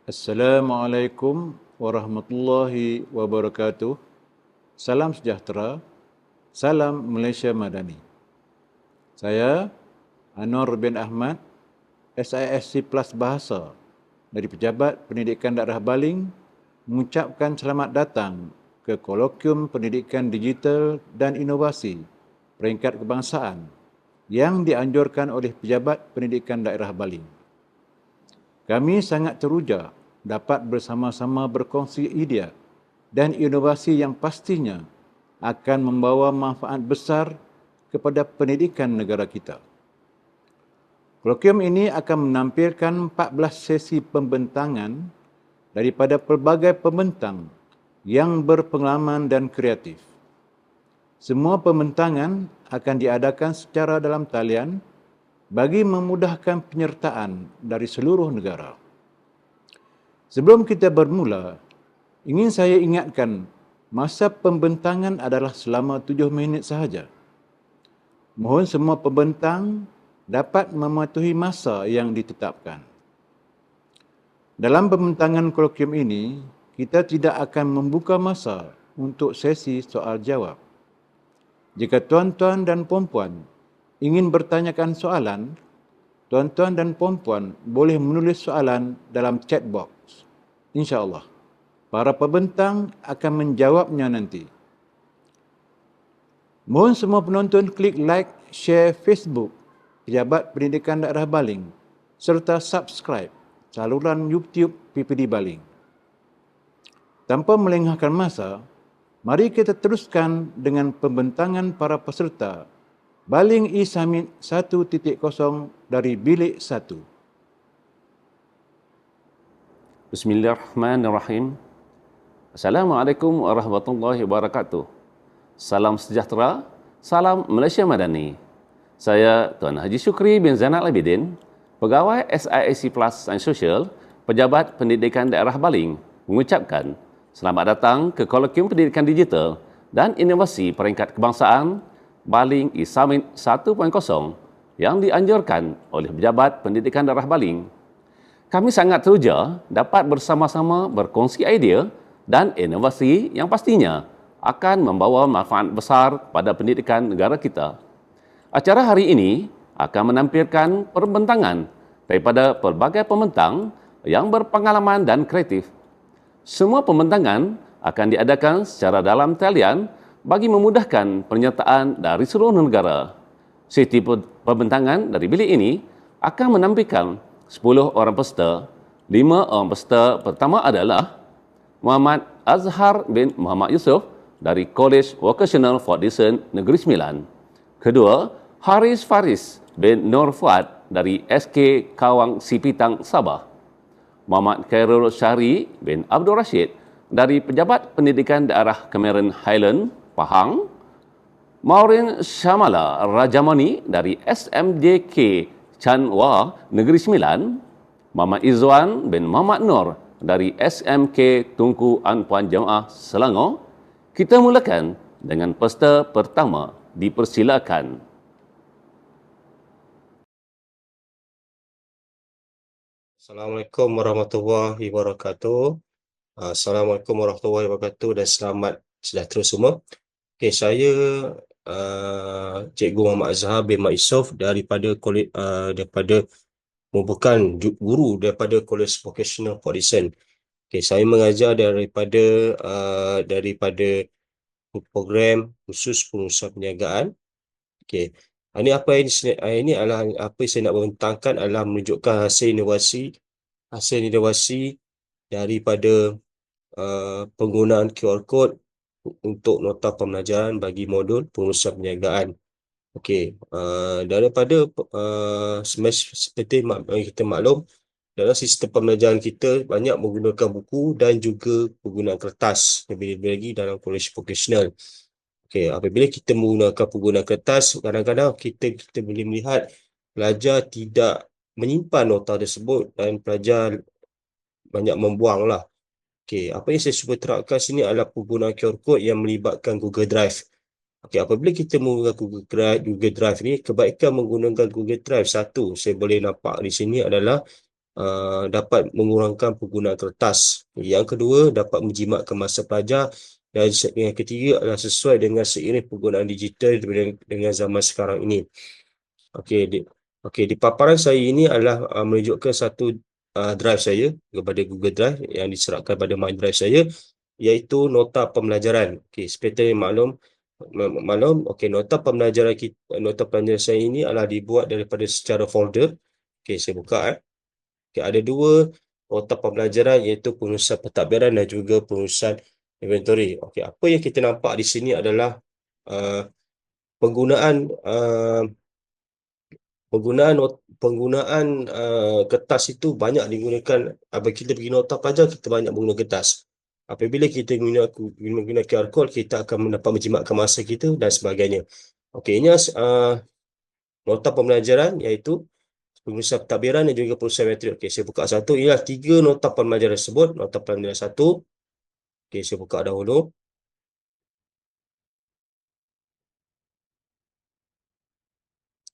Assalamualaikum warahmatullahi wabarakatuh. Salam sejahtera. Salam Malaysia Madani. Saya Anwar bin Ahmad, SISC Plus Bahasa dari Pejabat Pendidikan Daerah Baling mengucapkan selamat datang ke Kolokium Pendidikan Digital dan Inovasi Peringkat Kebangsaan yang dianjurkan oleh Pejabat Pendidikan Daerah Baling. Kami sangat teruja dapat bersama-sama berkongsi idea dan inovasi yang pastinya akan membawa manfaat besar kepada pendidikan negara kita. Kolokium ini akan menampilkan 14 sesi pembentangan daripada pelbagai pembentang yang berpengalaman dan kreatif. Semua pembentangan akan diadakan secara dalam talian bagi memudahkan penyertaan dari seluruh negara. Sebelum kita bermula, ingin saya ingatkan masa pembentangan adalah selama 7 minit sahaja. Mohon semua pembentang dapat mematuhi masa yang ditetapkan. Dalam pembentangan kolokium ini, kita tidak akan membuka masa untuk sesi soal jawab. Jika tuan-tuan dan puan-puan ingin bertanyakan soalan, tuan-tuan dan puan-puan boleh menulis soalan dalam chat box. InsyaAllah, para pembentang akan menjawabnya nanti. Mohon semua penonton klik like, share Facebook Pejabat Pendidikan Daerah Baling serta subscribe saluran YouTube PPD Baling. Tanpa melengahkan masa, mari kita teruskan dengan pembentangan para peserta Baling E-Summit 1.0 dari Bilik 1. Bismillahirrahmanirrahim. Assalamualaikum warahmatullahi wabarakatuh. Salam sejahtera, salam Malaysia Madani. Saya Tuan Haji Syukri bin Zainal Abidin, Pegawai SISC Plus Sains Sosial, Pejabat Pendidikan Daerah Baling, mengucapkan selamat datang ke Kolokium Pendidikan Digital dan Inovasi Peringkat Kebangsaan Baling E-Summit 1.0 yang dianjurkan oleh Pejabat Pendidikan Daerah Baling. Kami sangat teruja dapat bersama-sama berkongsi idea dan inovasi yang pastinya akan membawa manfaat besar pada pendidikan negara kita. Acara hari ini akan menampilkan perbentangan daripada pelbagai pembentang yang berpengalaman dan kreatif. Semua pembentangan akan diadakan secara dalam talian bagi memudahkan penyertaan dari seluruh negara. Sesi pembentangan dari bilik ini akan menampilkan 10 orang peserta. 5 orang peserta pertama adalah Muhammad Azhar bin Muhammad Yusof dari College Vocational Fort Dixon Negeri Sembilan. Kedua, Haris Faris bin Nur Fuad dari SK Kawang Sipitang Sabah. Muhammad Khairul Syahri bin Abdul Rashid dari Pejabat Pendidikan Daerah Cameron Highland, Pahang. Maureen Syamala Rajamani dari SMJK Chanwa Negeri Sembilan. Muhammad Izwan bin Muhammad Nur dari SMK Tunku Anpuan Jemaah Selangor. Kita mulakan dengan peserta pertama. Dipersilakan. Assalamualaikum warahmatullahi wabarakatuh. Assalamualaikum warahmatullahi wabarakatuh dan selamat sejahtera semua. Okay, saya Cikgu Muhammad Azhar bin Mak Yusof daripada merupakan guru daripada College Vocational Fort Dixon. Okay, saya mengajar daripada program khusus pengusaha perniagaan. Okay. Ini adalah apa yang saya nak membentangkan adalah menunjukkan hasil inovasi daripada penggunaan QR code untuk nota pembelajaran bagi modul pengusaha perniagaan. Okey, daripada seperti kita maklum, dalam sistem pembelajaran kita banyak menggunakan buku dan juga penggunaan kertas, lebih-lebih lagi dalam kolej vocational. Okey, apabila kita menggunakan penggunaan kertas, kadang-kadang kita boleh melihat pelajar tidak menyimpan nota tersebut dan pelajar banyak membuanglah. Okey, apa yang saya cuba terapkan sini adalah penggunaan QR code yang melibatkan Google Drive. Okey, apabila kita menggunakan Google Drive ni, kebaikan menggunakan Google Drive satu, saya boleh nampak di sini adalah dapat mengurangkan penggunaan kertas. Yang kedua, dapat menjimatkan masa pelajar. Dan yang ketiga adalah sesuai dengan seiring penggunaan digital dengan zaman sekarang ini. Okey, di paparan saya ini adalah menunjukkan satu drive saya kepada Google Drive yang diserahkan pada My Drive saya, iaitu nota pembelajaran. Okey, seperti maklum, okey, nota pembelajaran saya ini adalah dibuat daripada secara folder. Okey, saya buka. Okey, ada dua nota pembelajaran, iaitu pengurusan pentadbiran dan juga pengurusan inventory. Okey, apa yang kita nampak di sini adalah uh, penggunaan uh, penggunaan kertas itu banyak digunakan. Apabila kita pergi nota pelajar, kita banyak menggunakan kertas. Apabila kita guna QR code, kita akan mendapat menjimatkan masa kita dan sebagainya. Okey, ini nota pembelajaran, iaitu pengurusan pentadbiran dan juga pengurusan materi. Okey, saya buka satu. Ialah 3 nota pembelajaran tersebut. Nota pembelajaran 1. Okey, saya buka dahulu.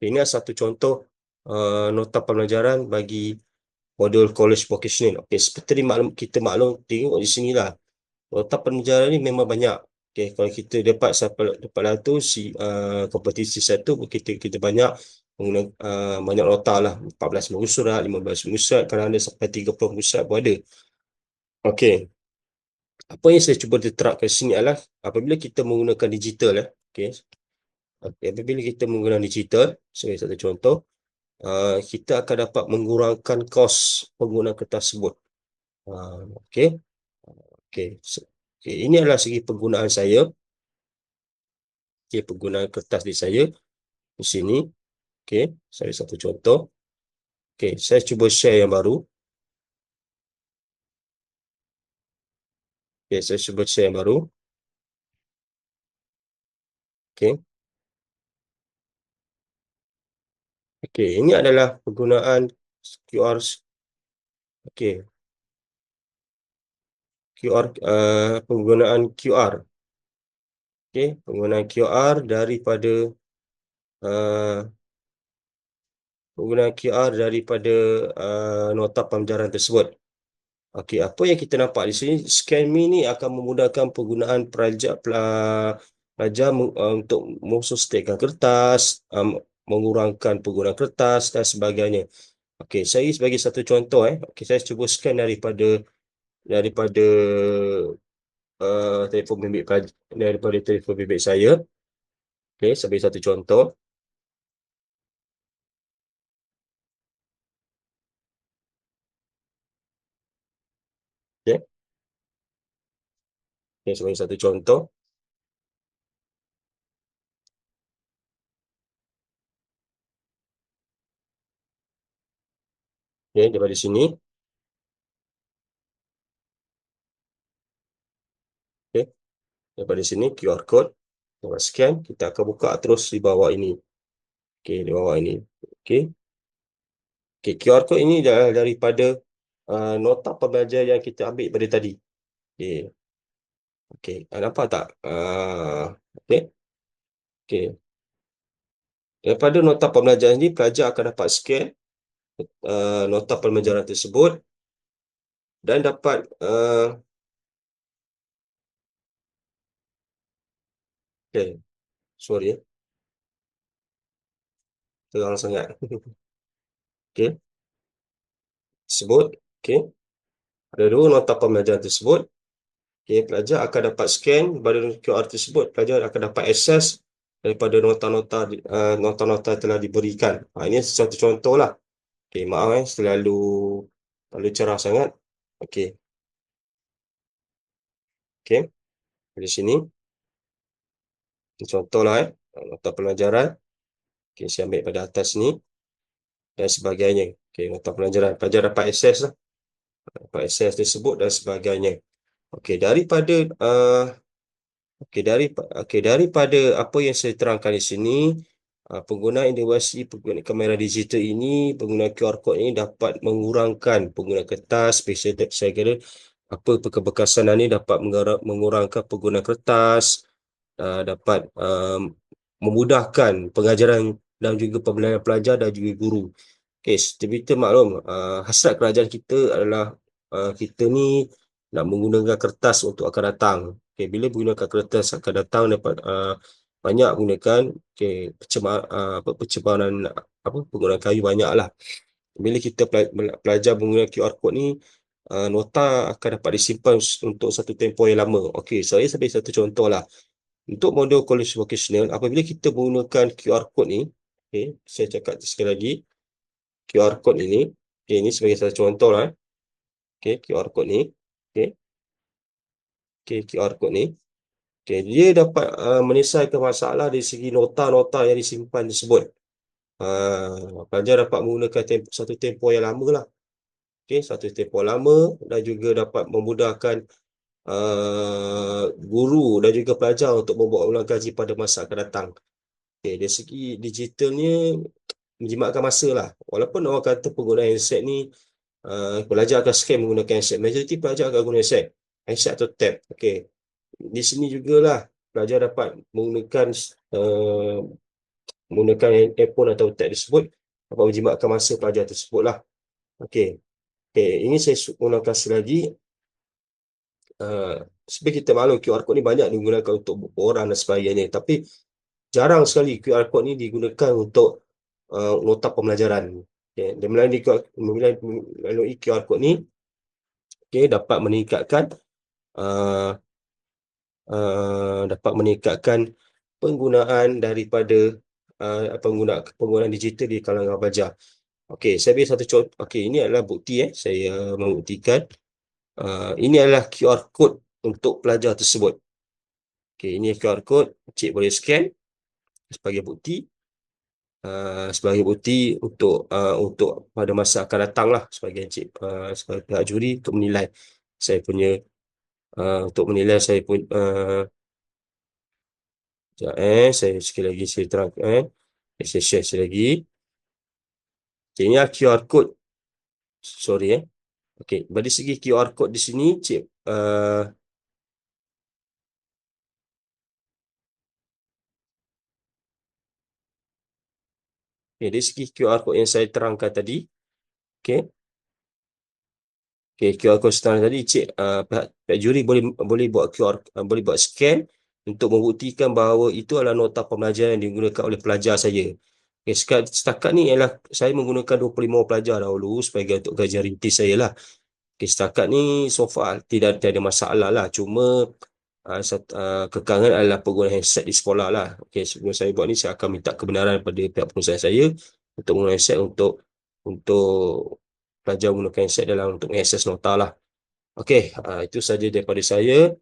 Ini adalah satu contoh nota pembelajaran bagi modul college vocational. Okey, seperti kita tengok di sini lah. Nota pembelajaran ni memang banyak. Okey, kalau kita dapat lah tu kompetisi satu, kita banyak menggunakan banyak nota lah. 14 muka surat, 15 muka surat, kadang ada sampai 30 muka surat pun ada. Okey, apa yang saya cuba terapkan sini adalah apabila kita menggunakan digital, okey, apabila kita menggunakan digital, sebagai satu contoh, kita akan dapat mengurangkan kos penggunaan kertas tersebut. Okey. Okey. Okey, ini adalah segi penggunaan saya. Okey, penggunaan kertas di saya di sini. Okey, saya satu contoh. Okey, saya cuba share yang baru. Okey, saya cuba share yang baru. Okey. Okey, ini adalah penggunaan QR. Okey. Penggunaan QR. Okey, penggunaan QR daripada nota pembelajaran tersebut. Okey, apa yang kita nampak di sini, Scan Me ni akan memudahkan penggunaan pelajar untuk mengsustain kertas, mengurangkan penggunaan kertas dan sebagainya. Okey, saya sebagai satu contoh, okey, saya cuba scan daripada telefon bimbit saya. Okey, sebagai satu contoh. Okey, sebagai satu contoh. Okey, daripada sini. Okey, daripada sini QR code. Kita scan, kita akan buka terus di bawah ini. Okey, di bawah ini. Okey. Okey, QR code ini adalah daripada nota pembelajaran yang kita ambil pada tadi. Okey. Okey, nampak tak? Okey. Okey. Daripada nota pembelajaran ini, pelajar akan dapat scan nota pembelajaran tersebut dan dapat okey, sorry, terang sangat. Okey, tersebut. Okey, ada dua nota pembelajaran tersebut. Okey, pelajar akan dapat scan pada QR tersebut. Pelajar akan dapat akses daripada nota-nota telah diberikan. Ini satu contoh lah. Okey, maaf terlalu cerah sangat. Okey. Okey, di sini contohlah nota pelajaran. Okey, saya ambil pada atas ni dan sebagainya. Okey, nota pelajaran. Pelajar dapat akses lah. Dapat akses tersebut dan sebagainya. Okey, daripada apa yang saya terangkan di sini, penggunaan inovasi penggunaan kamera digital ini, penggunaan QR code ini dapat mengurangkan penggunaan kertas. Saya kira perkebekasan ini dapat mengurangkan penggunaan kertas, dapat memudahkan pengajaran dan juga pembelajaran pelajar dan juga guru. Okay, seperti kita maklum, hasrat kerajaan kita adalah kita ni nak menggunakan kertas untuk akan datang. Okay, bila menggunakan kertas akan datang dapat banyak gunakan percemaran penggunaan kayu banyak lah. Bila kita belajar menggunakan QR code ni, nota akan dapat disimpan untuk satu tempoh yang lama. Okey, saya sebagai satu contoh lah. Untuk modul college vocational, apabila kita menggunakan QR code ni, okay, saya cakap sekali lagi, QR code ini, okay, ini sebagai satu contoh lah. Okay, QR code ni, okay, QR code ni, okay, dia dapat menyelesaikan masalah dari segi nota-nota yang disimpan tersebut. Pelajar dapat menggunakan satu tempoh yang lama lah. Okay, satu tempoh lama dan juga dapat memudahkan guru dan juga pelajar untuk membuat ulang kaji pada masa akan datang. Okay, dari segi digitalnya menjimatkan masa lah. Walaupun orang kata penggunaan handset ni pelajar akan scan menggunakan handset. Majoriti pelajar akan guna handset atau tab. Okay, di sini jugalah pelajar dapat menggunakan handphone atau tab tersebut dapat menjimatkan masa pelajar tersebut lah. Okay, ini saya ulang kasih lagi. Seperti kita maklum, QR code ni banyak digunakan untuk orang dan sebagainya, tapi jarang sekali QR code ni digunakan untuk nota pembelajaran. Okay, dan melalui QR code ni, okay, dapat meningkatkan penggunaan daripada penggunaan digital di kalangan pelajar. Okey, saya beri satu contoh. Okey, ini adalah bukti saya membuktikan. Ini adalah QR code untuk pelajar tersebut. Okey, ini QR code, cik boleh scan sebagai bukti. Untuk pada masa akan datang lah, sebagai pihak juri untuk menilai saya punya saya saya sekali lagi saya terangkan, saya share sekali lagi. Okay, ini QR code. Sorry Okey, dari segi QR code di sini, cik okay, dari segi QR code yang saya terangkan tadi, okey. Okey, QR code standard tadi, cik pihak juri boleh buat boleh buat scan untuk membuktikan bahawa itu adalah nota pembelajaran yang digunakan oleh pelajar saya. Okay, setakat ni ialah saya menggunakan 25 pelajar dahulu sebagai untuk gajian rintis saya lah. Okay, setakat ni so far tidak ada masalah lah. Cuma kekangan adalah penggunaan handset di sekolah lah. Okay, sebelum saya buat ni, saya akan minta kebenaran daripada pihak pengusaha saya untuk menggunakan handset untuk pelajar menggunakan handset dalam untuk mengakses nota lah. Okay, itu saja daripada saya.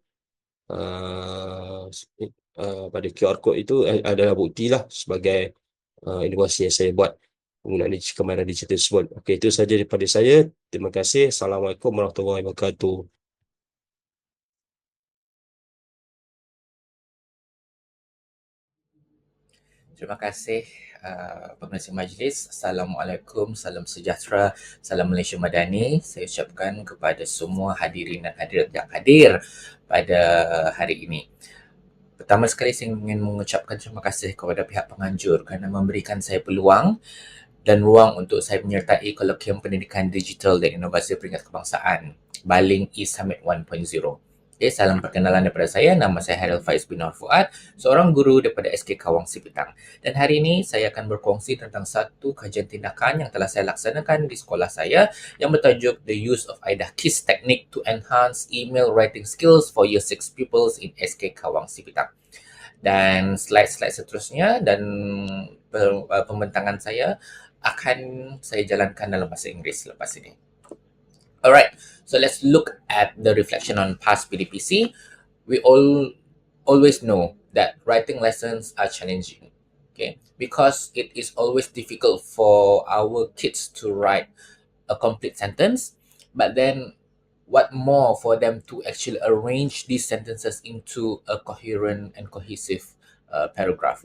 Pada QR code itu adalah bukti lah sebagai inovasi yang saya buat penggunaan kamera digital tersebut. Okey, itu saja daripada saya. Terima kasih. Assalamualaikum warahmatullahi wabarakatuh. Terima kasih pengerusi majlis. Assalamualaikum, salam sejahtera, salam Malaysia Madani. Saya ucapkan kepada semua hadirin dan hadirat yang hadir pada hari ini. Pertama sekali saya ingin mengucapkan terima kasih kepada pihak penganjur kerana memberikan saya peluang dan ruang untuk saya menyertai Kolokium Pendidikan Digital dan Inovasi Peringkat Kebangsaan Baling E-Summit 1.0. Okay, salam perkenalan daripada saya. Nama saya Hairil Faiz bin Nur Fuad, seorang guru daripada SK Kawang Sipitang. Dan hari ini saya akan berkongsi tentang satu kajian tindakan yang telah saya laksanakan di sekolah saya yang bertajuk The Use of IDA KISS Technique to Enhance Email Writing Skills for Year 6 Pupils in SK Kawang Sipitang. Dan slide-slide seterusnya dan pembentangan saya akan saya jalankan dalam bahasa Inggeris selepas ini. Alright, so let's look at the reflection on past PDPC. We always know that writing lessons are challenging, okay? Because it is always difficult for our kids to write a complete sentence, but then what more for them to actually arrange these sentences into a coherent and cohesive paragraph.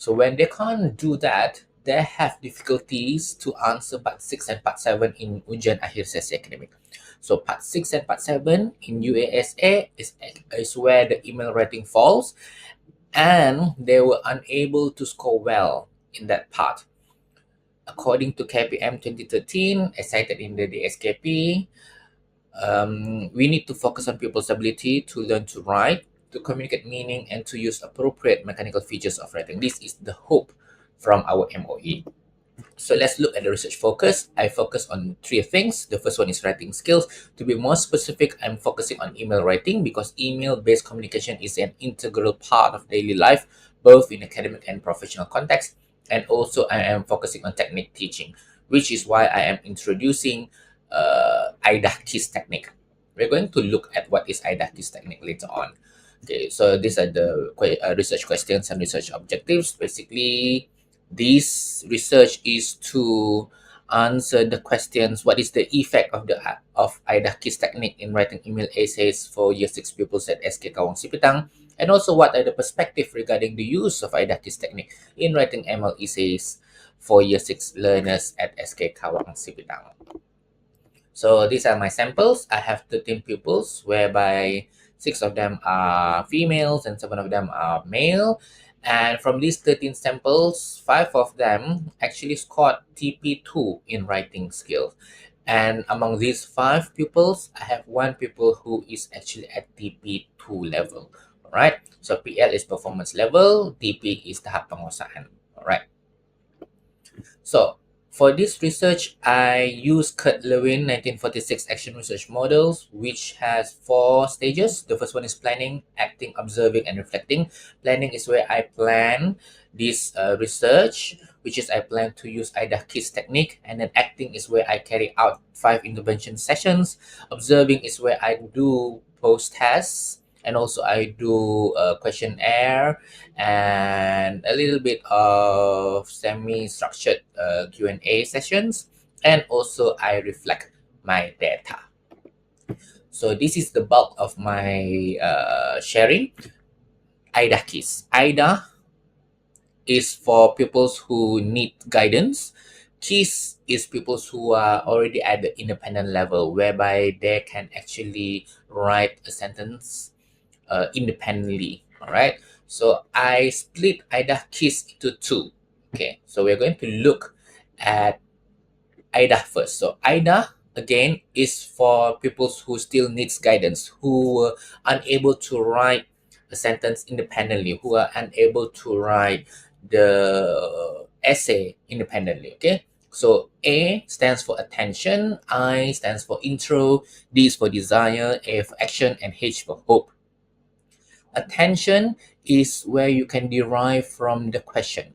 So when they can't do that, they have difficulties to answer part 6 and part 7 in ujian akhir sesi akademik. So part 6 and part 7 in UASA is where the email writing falls, and they were unable to score well in that part. according to KPM 2013, as cited in the DSKP, we need to focus on people's ability to learn to write, to communicate meaning, and to use appropriate mechanical features of writing. This is the hope from our MOE. So let's look at the research focus. I focus on 3 things. The first one is writing skills. To be more specific, I'm focusing on email writing because email-based communication is an integral part of daily life, both in academic and professional context. And also I am focusing on technique teaching, which is why I am introducing IDA-KISS technique. We're going to look at what is IDA-KISS technique later on. Okay, so these are the research questions and research objectives. Basically, this research is to answer the questions: what is the effect of IDA-KISS technique in writing email essays for Year 6 pupils at SK Kawang Sipitang, and also what are the perspectives regarding the use of IDA-KISS technique in writing ML essays for Year 6 learners at SK Kawang Sipitang. So these are my samples. I have 13 pupils, whereby 6 of them are females and 7 of them are male. And from these 13 samples, 5 of them actually scored TP2 in writing skills. And among these 5 pupils, I have 1 pupil who is actually at TP2 level. Alright, so PL is performance level, TP is tahap penguasaan. Alright. So for this research, I use Kurt Lewin 1946 action research models, which has 4 stages. The first one is planning, acting, observing, and reflecting. Planning is where I plan this research, which is I plan to use IDA-KISS technique. And then acting is where I carry out 5 intervention sessions. Observing is where I do post-tests. And also I do a questionnaire and a little bit of semi-structured Q&A sessions. And also I reflect my data. So this is the bulk of my sharing. IDA-KISS. IDA is for pupils who need guidance. KISS is pupils who are already at the independent level, whereby they can actually write a sentence independently. All right, so I split IDA-KISS into 2. Okay, so we're going to look at IDA first. So IDA again is for pupils who still needs guidance, who were unable to write a sentence independently, who are unable to write the essay independently. Okay, so A stands for attention, I stands for intro, D is for desire, A for action, and H for hope. Attention is where you can derive from the question.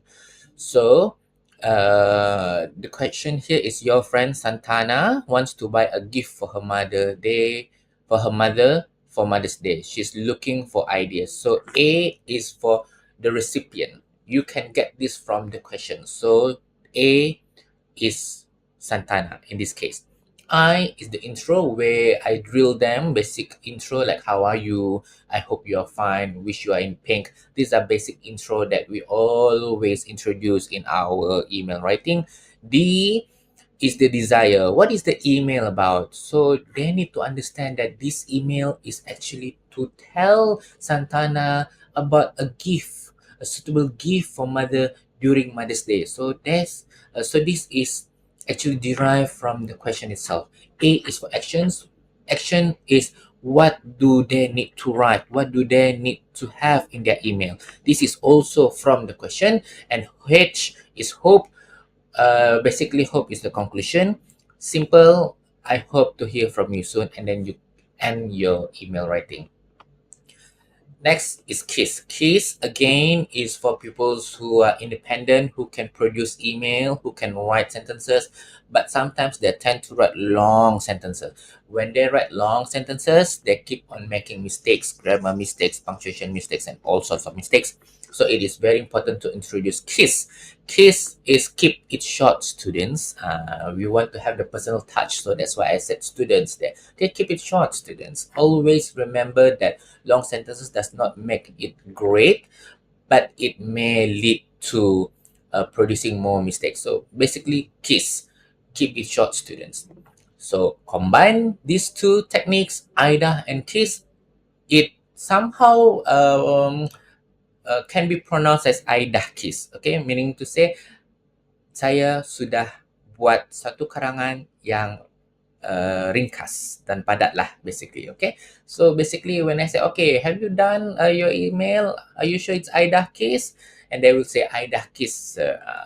So the question here is: your friend Santana wants to buy a gift for her mother for Mother's Day. She's looking for ideas. So A is for the recipient. You can get this from the question. So A is Santana in this case. I is the intro, where I drill them basic intro like how are you, I hope you're fine, wish you are in pink. These are basic intro that we always introduce in our email writing. D is the desire. What is the email about? So they need to understand that this email is actually to tell Santana about a gift, a suitable gift for mother during Mother's Day. So this is actually derived from the question itself. A is for actions. Action is what do they need to write? What do they need to have in their email? This is also from the question. And H is hope. Basically, hope is the conclusion. Simple. I hope to hear from you soon, and then you end your email writing. Next is KISS. KISS again is for pupils who are independent, who can produce email, who can write sentences, but sometimes they tend to write long sentences. When they write long sentences, they keep on making mistakes, grammar mistakes, punctuation mistakes, and all sorts of mistakes. So it is very important to introduce KISS. KISS is keep it short, students. We want to have the personal touch, so that's why I said students there. Okay, keep it short, students. Always remember that long sentences does not make it great, but it may lead to producing more mistakes. So basically, KISS, keep it short, students. So combine these 2 techniques, IDA and KISS, it somehow can be pronounced as IDA-KISS, okay, meaning to say saya sudah buat satu karangan yang ringkas dan padat lah basically. Okay, so basically when I say, okay, have you done your email, are you sure it's IDA case, and they will say IDA case.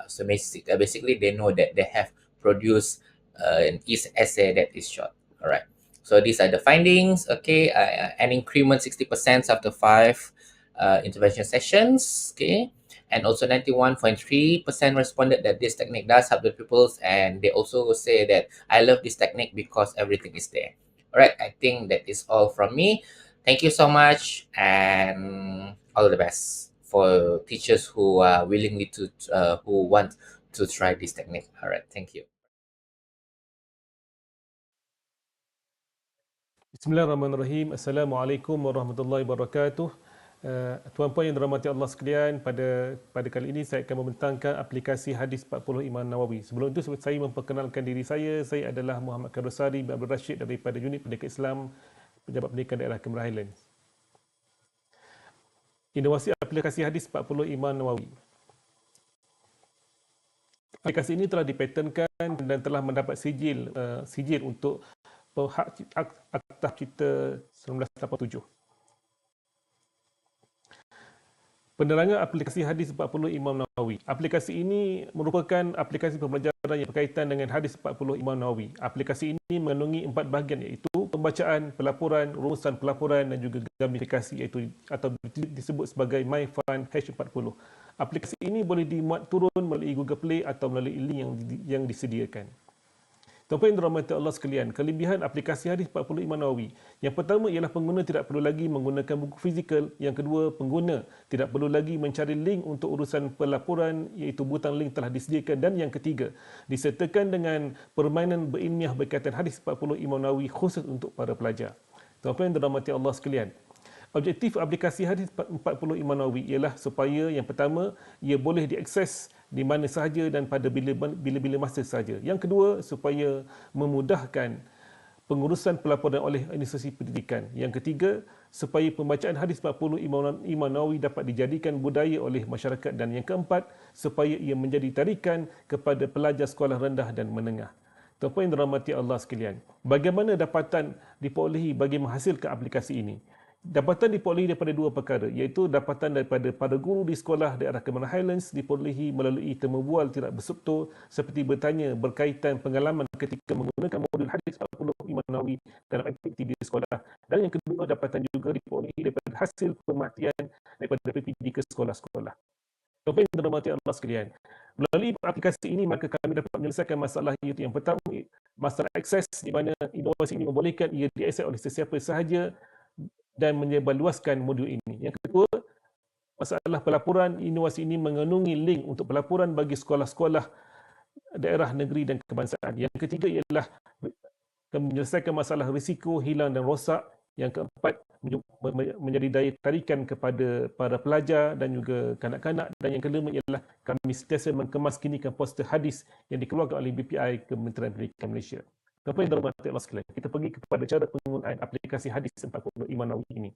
So basically they know that they have produced an essay that is short. All right, so these are the findings. Okay, an increment 60% after 5 intervention sessions. Okay, and also 91.3% responded that this technique does help the pupils, and they also say that I love this technique because everything is there. All right, I think that is all from me. Thank you so much, and all the best for teachers who are willingly to who want to try this technique. All right, thank you. Bismillahirrahmanirrahim. Assalamualaikum warahmatullahi wabarakatuh. Tuan-puan yang dirahmati Allah sekalian, pada kali ini saya akan membentangkan aplikasi hadis 40 Imam Nawawi. Sebelum itu saya memperkenalkan diri saya. Saya adalah Muhammad Karosari bin Abdul Rashid daripada Unit Pendidikan Islam Pejabat Pendidikan Daerah Cameron Highlands. Inovasi aplikasi hadis 40 Imam Nawawi. Aplikasi ini telah dipatenkan dan telah mendapat sijil untuk Akta Cipta 1987. Penerangan aplikasi hadis 40 Imam Nawawi. Aplikasi ini merupakan aplikasi pembelajaran yang berkaitan dengan hadis 40 Imam Nawawi. Aplikasi ini mengandungi 4 bahagian, iaitu pembacaan, pelaporan, rumusan pelaporan dan juga gamifikasi, iaitu atau disebut sebagai MyFun H40. Aplikasi ini boleh dimuat turun melalui Google Play atau melalui link yang disediakan. Tuan-puan yang dirahmati Allah sekalian, kelebihan aplikasi hadis 40 Imam Nawawi. Yang pertama ialah pengguna tidak perlu lagi menggunakan buku fizikal. Yang kedua, pengguna tidak perlu lagi mencari link untuk urusan pelaporan, iaitu butang link telah disediakan. Dan yang ketiga, disertakan dengan permainan berilmiah berkaitan hadis 40 Imam Nawawi khusus untuk para pelajar. Tuan-puan yang dirahmati Allah sekalian, objektif aplikasi hadis 40 Imam Nawawi ialah supaya yang pertama, ia boleh diakses di mana sahaja dan pada bila-bila masa sahaja. Yang kedua, supaya memudahkan pengurusan pelaporan oleh institusi pendidikan. Yang ketiga, supaya pembacaan hadis 40 Imam Nawawi dapat dijadikan budaya oleh masyarakat. Dan yang keempat, supaya ia menjadi tarikan kepada pelajar sekolah rendah dan menengah. Tuan-puan yang dirahmati Allah sekalian, bagaimana dapatan diperolehi bagi menghasilkan aplikasi ini? Dapatan diperolehi daripada 2 perkara, iaitu dapatan daripada para guru di sekolah daerah Cameron Highlands diperolehi melalui temu bual tidak bersubtur seperti bertanya berkaitan pengalaman ketika menggunakan modul hadis 40 Imam Nawawi dalam aktiviti di sekolah. Dan yang kedua, dapatan juga diperolehi daripada hasil pemerhatian daripada PPD ke sekolah-sekolah. Tuan-puan yang dirahmati Allah sekalian, melalui aplikasi ini maka kami dapat menyelesaikan masalah, iaitu yang pertama, masalah akses, di mana inovasi ini membolehkan ia diakses oleh sesiapa sahaja dan menyebarluaskan modul ini. Yang kedua, masalah pelaporan, inovasi ini mengandungi link untuk pelaporan bagi sekolah-sekolah daerah, negeri dan kebangsaan. Yang ketiga ialah menyelesaikan masalah risiko hilang dan rosak. Yang keempat, menjadi daya tarikan kepada para pelajar dan juga kanak-kanak. Dan yang kelima ialah kami sentiasa menggemaskinikan poster hadis yang dikeluarkan oleh BPI Kementerian Pendidikan Malaysia. Tuan-puan yang dirahmati Allah sekalian, kita pergi kepada cara penggunaan aplikasi hadis 40 Imam Nawawi ini.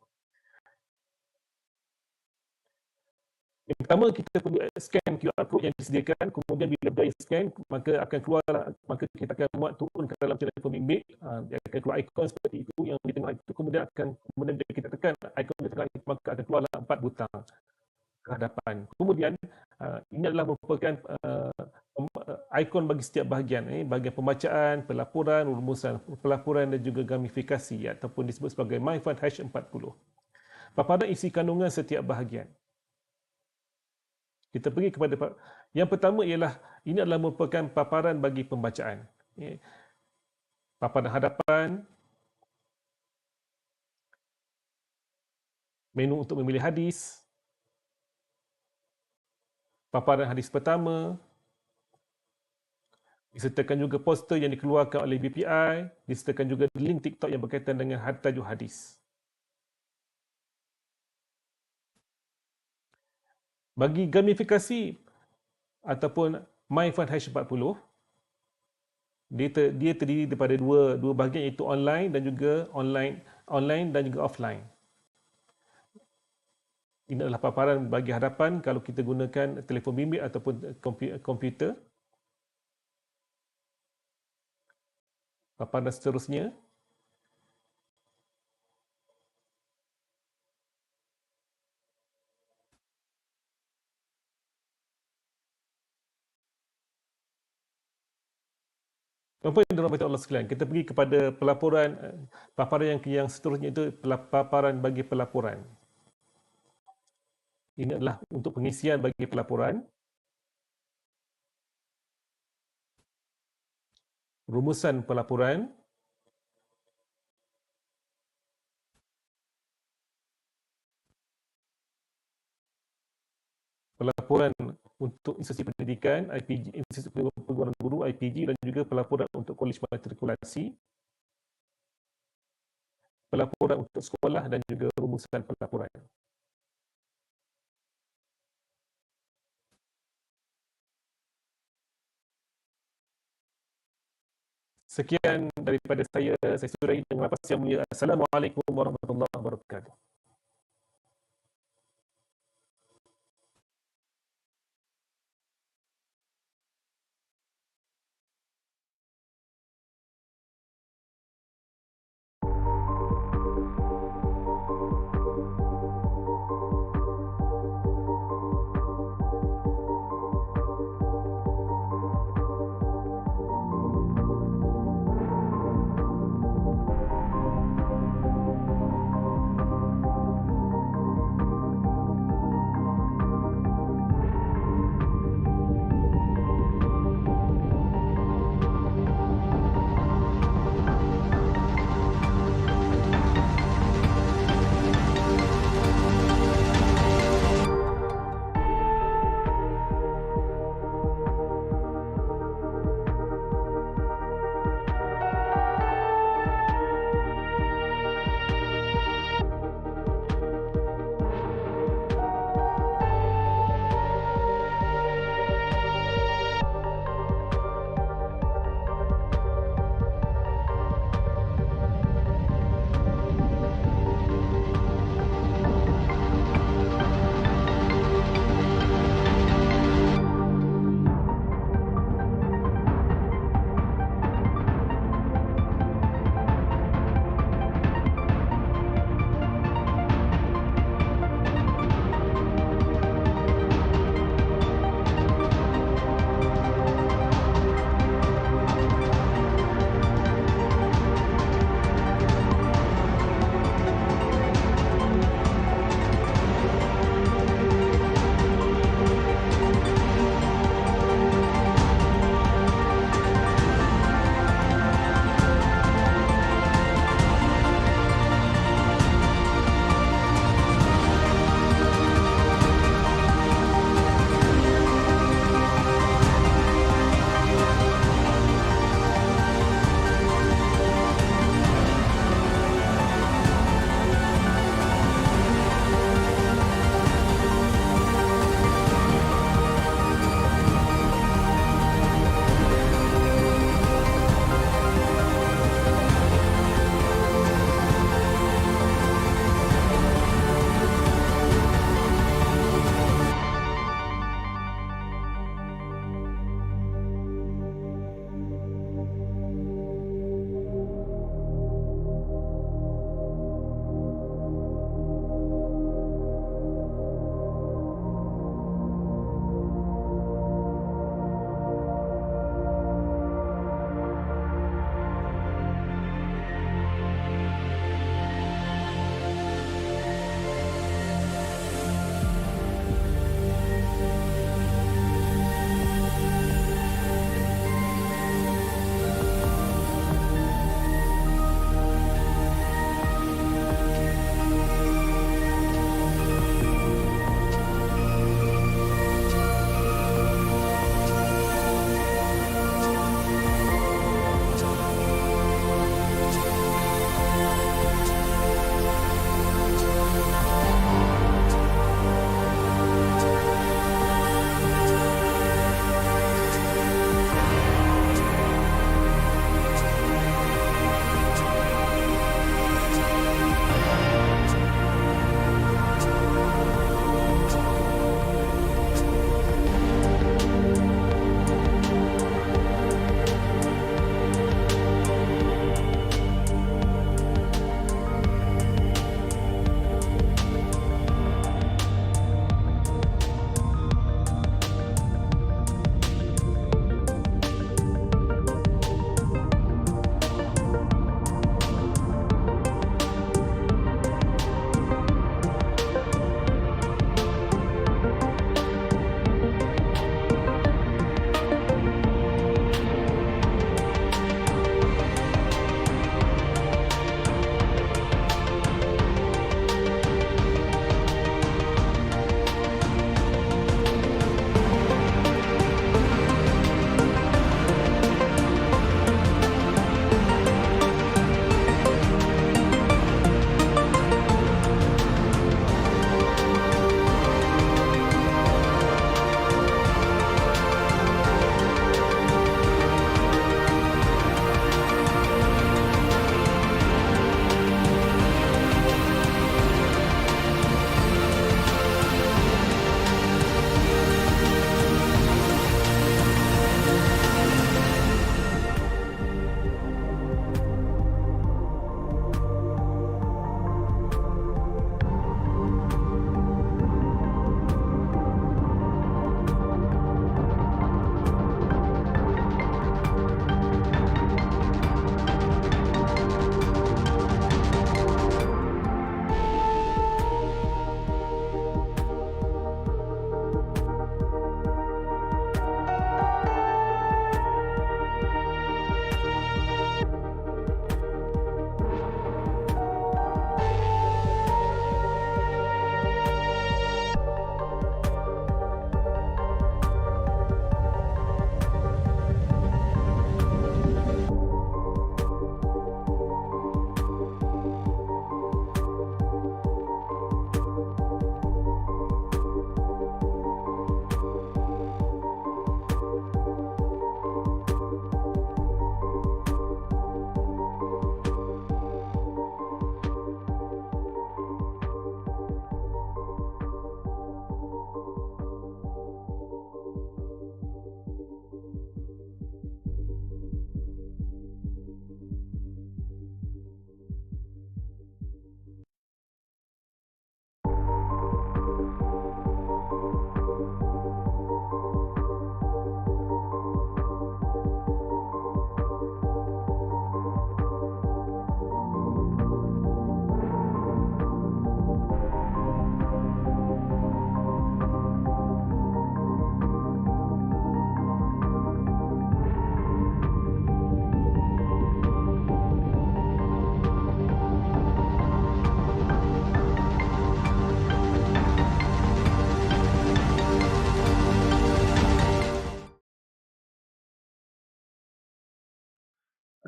Yang pertama, kita perlu scan QR code yang disediakan. Kemudian bila dah scan, maka akan keluar, maka kita akan muat turun ke dalam telefon bimbit. Dia akan keluar ikon seperti itu yang di tengah itu. Kemudian bila kita tekan ikon di tengah itu, maka akan keluarlah 4 butang ke hadapan. Kemudian ini adalah merupakan ikon bagi setiap bahagian, bahagian pembacaan, pelaporan, rumusan pelaporan dan juga gamifikasi ataupun disebut sebagai MyFun H40. Paparan isi kandungan setiap bahagian. Kita pergi kepada yang pertama ialah ini adalah merupakan paparan bagi pembacaan. Paparan hadapan, menu untuk memilih hadis, paparan hadis pertama, disertakan juga poster yang dikeluarkan oleh BPI, disertakan juga link TikTok yang berkaitan dengan tajuk hadis. Bagi gamifikasi ataupun MyFun H40, dia terdiri daripada dua bahagian, iaitu online dan juga offline. Ini adalah paparan bagi hadapan kalau kita gunakan telefon bimbit ataupun komputer. paparan seterusnya. Tuan-tuan yang dirahmati Allah sekalian, kita pergi kepada pelaporan, paparan yang seterusnya itu paparan bagi pelaporan. Ini adalah untuk pengisian bagi pelaporan. Rumusan pelaporan. Pelaporan untuk institusi pendidikan, IPG, institusi perguruan guru, IPG, dan juga pelaporan untuk kolej matrikulasi, pelaporan untuk sekolah dan juga rumusan pelaporan. Sekian daripada saya sudahi dengan nafas yang mulia. Assalamualaikum warahmatullahi wabarakatuh.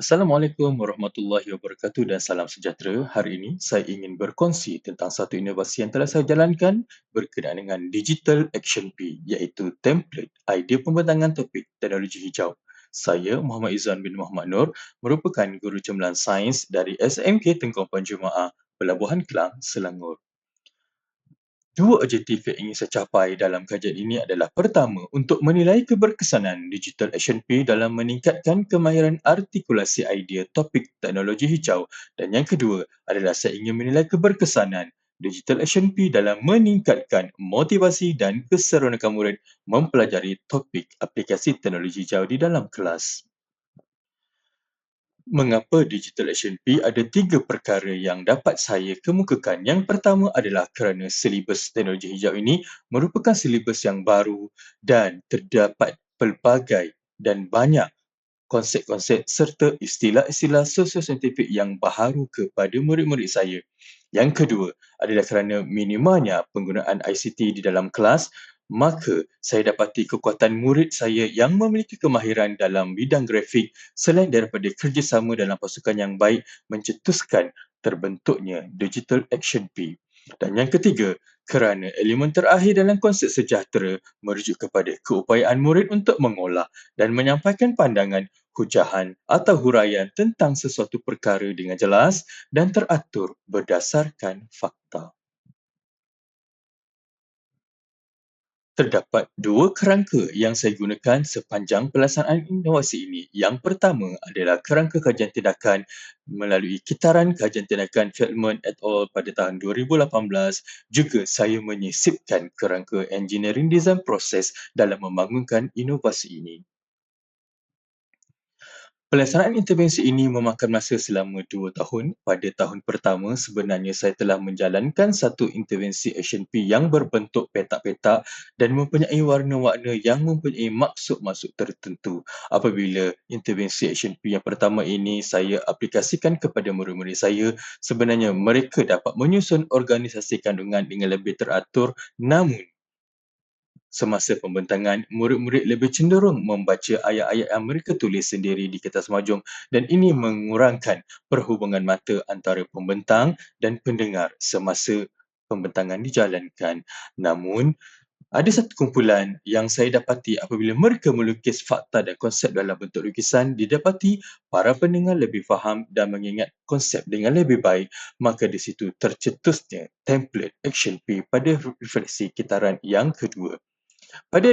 Assalamualaikum warahmatullahi wabarakatuh dan salam sejahtera. Hari ini saya ingin berkongsi tentang satu inovasi yang telah saya jalankan berkenaan dengan Digital Action P, iaitu template idea pembentangan topik teknologi hijau. Saya Muhammad Izan bin Muhammad Nur merupakan guru cemerlang sains dari SMK Tengku Penjumaah, Pelabuhan Kelang, Selangor. Dua objektif yang ingin saya capai dalam kajian ini adalah pertama, untuk menilai keberkesanan Digital Action P dalam meningkatkan kemahiran artikulasi idea topik teknologi hijau, dan yang kedua adalah saya ingin menilai keberkesanan Digital Action P dalam meningkatkan motivasi dan keseronokan murid mempelajari topik aplikasi teknologi hijau di dalam kelas. Mengapa Digital Action P? Ada tiga perkara yang dapat saya kemukakan. Yang pertama adalah kerana silibus teknologi hijau ini merupakan silibus yang baru dan terdapat pelbagai dan banyak konsep-konsep serta istilah-istilah sosio-saintifik yang baharu kepada murid-murid saya. Yang kedua adalah kerana minimanya penggunaan ICT di dalam kelas, maka saya dapati kekuatan murid saya yang memiliki kemahiran dalam bidang grafik selain daripada kerjasama dalam pasukan yang baik mencetuskan terbentuknya Digital Action P. Dan yang ketiga, kerana elemen terakhir dalam konsep sejahtera merujuk kepada keupayaan murid untuk mengolah dan menyampaikan pandangan, hujahan atau huraian tentang sesuatu perkara dengan jelas dan teratur berdasarkan fakta. Terdapat dua kerangka yang saya gunakan sepanjang pelaksanaan inovasi ini. Yang pertama adalah kerangka kajian tindakan melalui kitaran kajian tindakan Feldman et al. Pada tahun 2018. Juga saya menyisipkan kerangka engineering design proses dalam membangunkan inovasi ini. Pelaksanaan intervensi ini memakan masa selama 2 tahun. Pada tahun pertama, sebenarnya saya telah menjalankan satu intervensi Action P yang berbentuk petak-petak dan mempunyai warna-warna yang mempunyai maksud-maksud tertentu. Apabila intervensi Action P yang pertama ini saya aplikasikan kepada murid-murid saya, sebenarnya mereka dapat menyusun organisasi kandungan dengan lebih teratur, namun semasa pembentangan, murid-murid lebih cenderung membaca ayat-ayat yang mereka tulis sendiri di kertas mahjong dan ini mengurangkan perhubungan mata antara pembentang dan pendengar semasa pembentangan dijalankan. Namun, ada satu kumpulan yang saya dapati apabila mereka melukis fakta dan konsep dalam bentuk lukisan, didapati para pendengar lebih faham dan mengingat konsep dengan lebih baik, maka di situ tercetusnya template Action P pada refleksi kitaran yang kedua. Pada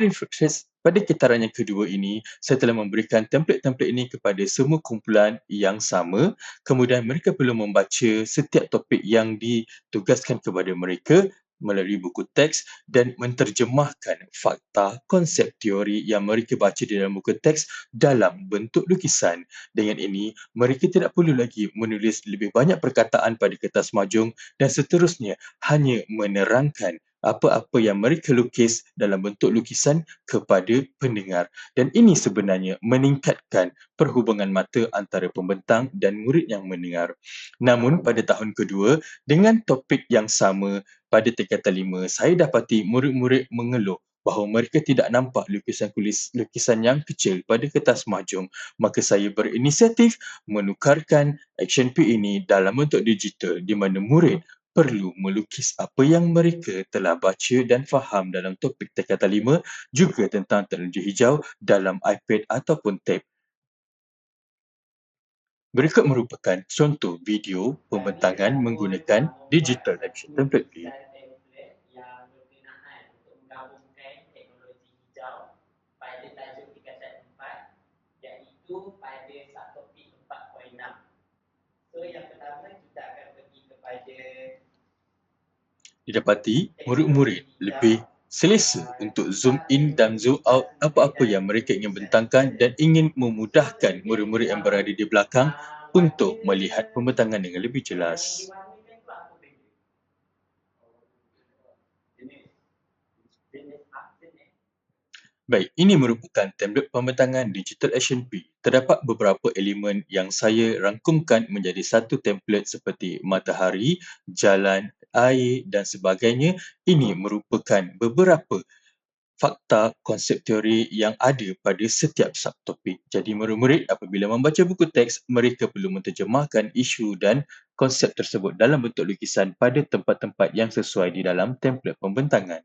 kitaran yang kedua ini, saya telah memberikan template-template ini kepada semua kumpulan yang sama. Kemudian mereka perlu membaca setiap topik yang ditugaskan kepada mereka melalui buku teks dan menterjemahkan fakta, konsep teori yang mereka baca di dalam buku teks dalam bentuk lukisan. Dengan ini, mereka tidak perlu lagi menulis lebih banyak perkataan pada kertas mahjong dan seterusnya hanya menerangkan apa-apa yang mereka lukis dalam bentuk lukisan kepada pendengar. Dan ini sebenarnya meningkatkan perhubungan mata antara pembentang dan murid yang mendengar. Namun pada tahun kedua, dengan topik yang sama pada tingkatan 5, saya dapati murid-murid mengeluh bahawa mereka tidak nampak lukisan yang kecil pada kertas mahjong. Maka saya berinisiatif menukarkan Action P ini dalam bentuk digital di mana murid perlu melukis apa yang mereka telah baca dan faham dalam topik tingkatan 5 juga tentang teknologi hijau dalam iPad ataupun tab. Berikut merupakan contoh video pembentangan menggunakan Digital Action Template P. Yang berkenaan untuk menggabungkan teknologi hijau pada tajuk tingkatan 4, iaitu pada subtopik 4.6. So yang pertama kita akan pergi kepada Didapati murid-murid lebih selesa untuk zoom in dan zoom out apa-apa yang mereka ingin bentangkan dan ingin memudahkan murid-murid yang berada di belakang untuk melihat pembentangan dengan lebih jelas. Baik, ini merupakan template pembentangan Digital Action P. Terdapat beberapa elemen yang saya rangkumkan menjadi satu template seperti matahari, jalan, air dan sebagainya. Ini merupakan beberapa fakta, konsep teori yang ada pada setiap subtopik. Jadi murid-murid apabila membaca buku teks, mereka perlu menterjemahkan isu dan konsep tersebut dalam bentuk lukisan pada tempat-tempat yang sesuai di dalam template pembentangan.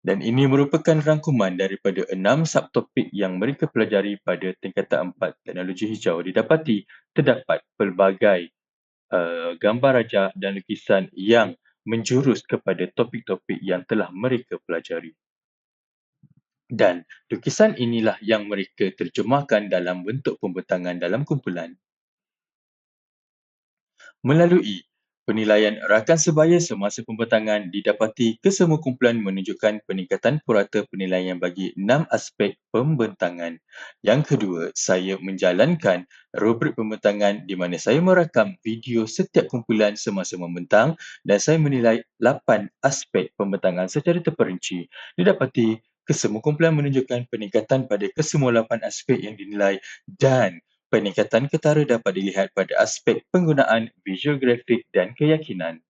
Dan ini merupakan rangkuman daripada 6 subtopik yang mereka pelajari pada tingkatan 4 teknologi hijau. Didapati terdapat pelbagai gambar rajah dan lukisan yang menjurus kepada topik-topik yang telah mereka pelajari. Dan lukisan inilah yang mereka terjemahkan dalam bentuk pembentangan dalam kumpulan. Melalui penilaian rakan sebaya semasa pembentangan, didapati kesemua kumpulan menunjukkan peningkatan purata penilaian bagi 6 aspek pembentangan. Yang kedua, saya menjalankan rubrik pembentangan di mana saya merakam video setiap kumpulan semasa membentang dan saya menilai 8 aspek pembentangan secara terperinci. Didapati kesemua kumpulan menunjukkan peningkatan pada kesemua 8 aspek yang dinilai dan peningkatan ketara dapat dilihat pada aspek penggunaan visual grafik dan keyakinan.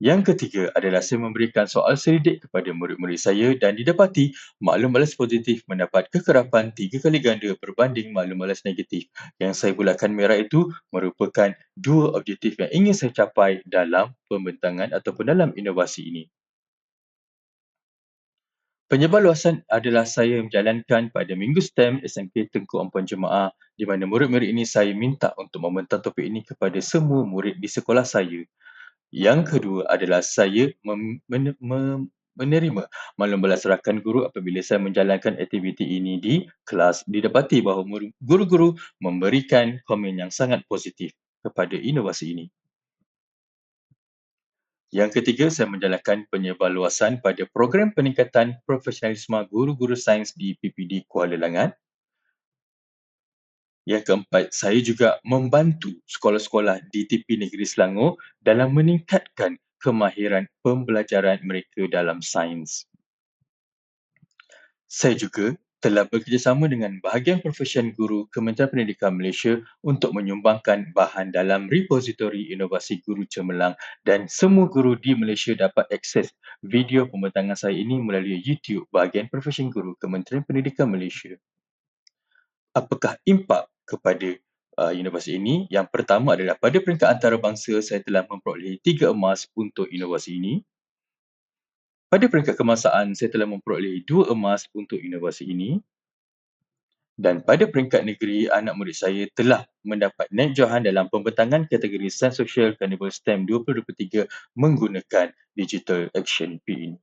Yang ketiga adalah saya memberikan soal selidik kepada murid-murid saya dan didapati maklum balas positif mendapat kekerapan 3 kali ganda berbanding maklum balas negatif. Yang saya bulatkan merah itu merupakan 2 objektif yang ingin saya capai dalam pembentangan ataupun dalam inovasi ini. Penyebar luasan adalah saya menjalankan pada Minggu STEM SMK Tengku Ampuan Jemaah di mana murid-murid ini saya minta untuk membentang topik ini kepada semua murid di sekolah saya. Yang kedua adalah saya menerima maklum balas rakan guru apabila saya menjalankan aktiviti ini di kelas. Didapati bahawa guru-guru memberikan komen yang sangat positif kepada inovasi ini. Yang ketiga, saya menjalankan penyebarluasan pada program peningkatan profesionalisme guru-guru sains di PPD Kuala Langat. Yang keempat, saya juga membantu sekolah-sekolah di TP Negeri Selangor dalam meningkatkan kemahiran pembelajaran mereka dalam sains. Saya juga telah bekerjasama dengan bahagian profesion guru Kementerian Pendidikan Malaysia untuk menyumbangkan bahan dalam repositori inovasi guru cemerlang dan semua guru di Malaysia dapat akses video pembentangan saya ini melalui YouTube bahagian profesion guru Kementerian Pendidikan Malaysia. Apakah impak kepada inovasi ini? Yang pertama adalah pada peringkat antarabangsa saya telah memperolehi 3 emas untuk inovasi ini. Pada peringkat kebangsaan, saya telah memperolehi 2 emas untuk inovasi ini. Dan pada peringkat negeri, anak murid saya telah mendapat naik johan dalam pembentangan kategori Sains Sosial Carnival STEM 2023 menggunakan Digital Action P.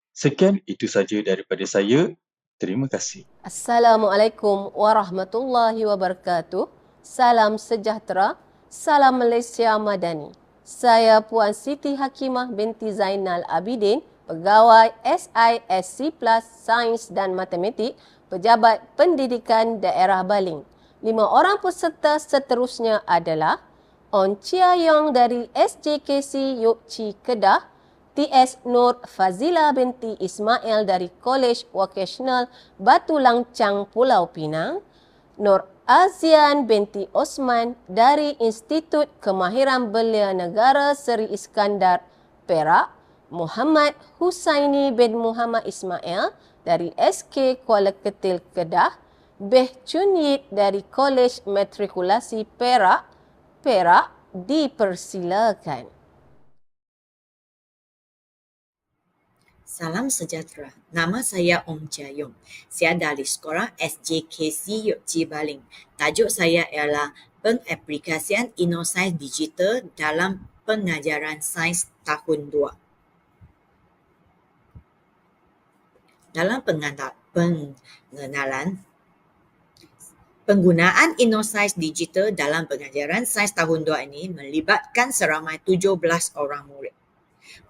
Sekian itu saja daripada saya. Terima kasih. Assalamualaikum warahmatullahi wabarakatuh. Salam sejahtera. Salam Malaysia Madani. Saya Puan Siti Hakimah binti Zainal Abidin, Pegawai SISC Plus Sains dan Matematik, Pejabat Pendidikan Daerah Baling. 5 orang peserta seterusnya adalah On Chia Yong dari SJKC Yokci Kedah, TS Nur Fazila binti Ismail dari Kolej Vocational Batu Langcang Pulau Pinang, Nur Azian binti Osman dari Institut Kemahiran Belia Negara Seri Iskandar, Perak, Muhammad Husaini bin Muhammad Ismail dari SK Kuala Ketil Kedah, Beh Chun Yit dari Kolej Matrikulasi Perak, dipersilakan. Salam sejahtera. Nama saya Ong Chia Yong. Saya dari sekolah SJKC Yokci Baling. Tajuk saya ialah Pengaplikasian InnoScience Digital dalam Pengajaran Sains Tahun 2. Dalam pengenalan, penggunaan InnoScience Digital dalam pengajaran sains tahun 2 ini melibatkan seramai 17 orang murid.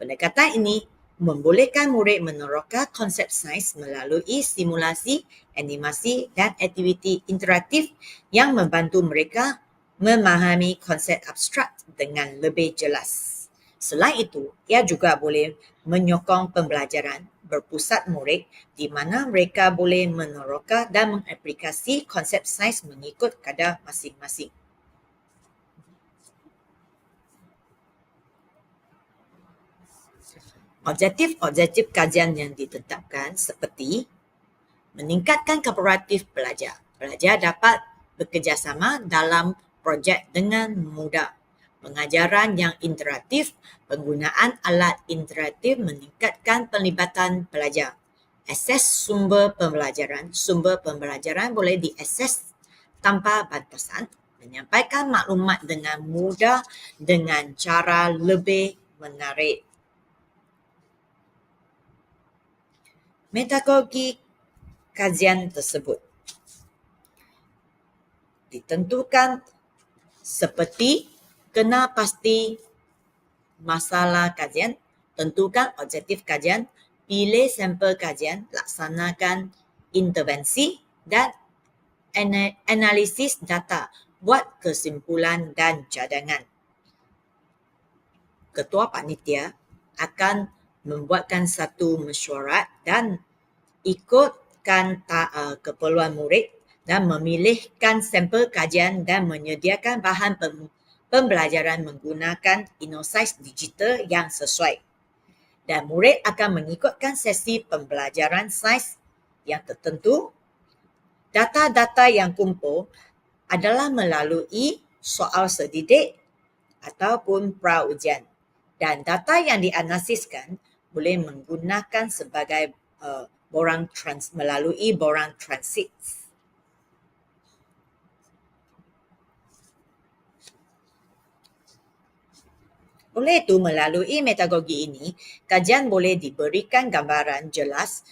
Pendekatan ini membolehkan murid meneroka konsep sains melalui simulasi, animasi dan aktiviti interaktif yang membantu mereka memahami konsep abstrak dengan lebih jelas. Selain itu, ia juga boleh menyokong pembelajaran berpusat murid di mana mereka boleh meneroka dan mengaplikasi konsep sains mengikut kadar masing-masing. Objektif-objektif kajian yang ditetapkan seperti meningkatkan kooperatif pelajar. Pelajar dapat bekerjasama dalam projek dengan mudah. Pengajaran yang interaktif, penggunaan alat interaktif meningkatkan pelibatan pelajar. Akses sumber pembelajaran. Sumber pembelajaran boleh diakses tanpa batasan. Menyampaikan maklumat dengan mudah dengan cara lebih menarik. Metodologi kajian tersebut ditentukan seperti kena pasti masalah kajian, tentukan objektif kajian, pilih sampel kajian, laksanakan intervensi dan analisis data, buat kesimpulan dan cadangan. Ketua panitia akan membuatkan satu mesyuarat dan ikutkan keperluan murid dan memilihkan sampel kajian dan menyediakan bahan pembelajaran menggunakan InnoScience digital yang sesuai. Dan murid akan mengikutkan sesi pembelajaran sains yang tertentu. Data-data yang kumpul adalah melalui soal sedidik ataupun pra-ujian. Dan data yang dianalisiskan boleh menggunakan sebagai melalui borang transit. Oleh itu, melalui metodologi ini, kajian boleh diberikan gambaran jelas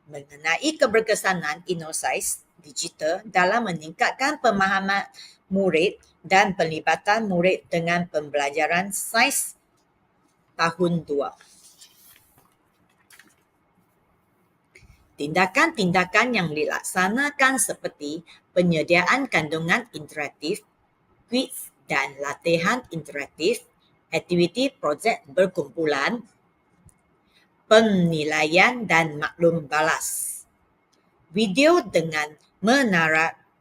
mengenai keberkesanan InnoScience digital dalam meningkatkan pemahaman murid dan pelibatan murid dengan pembelajaran sains tahun 2. Tindakan-tindakan yang dilaksanakan seperti penyediaan kandungan interaktif, kuis dan latihan interaktif, aktiviti projek berkumpulan, penilaian dan maklum balas. Video dengan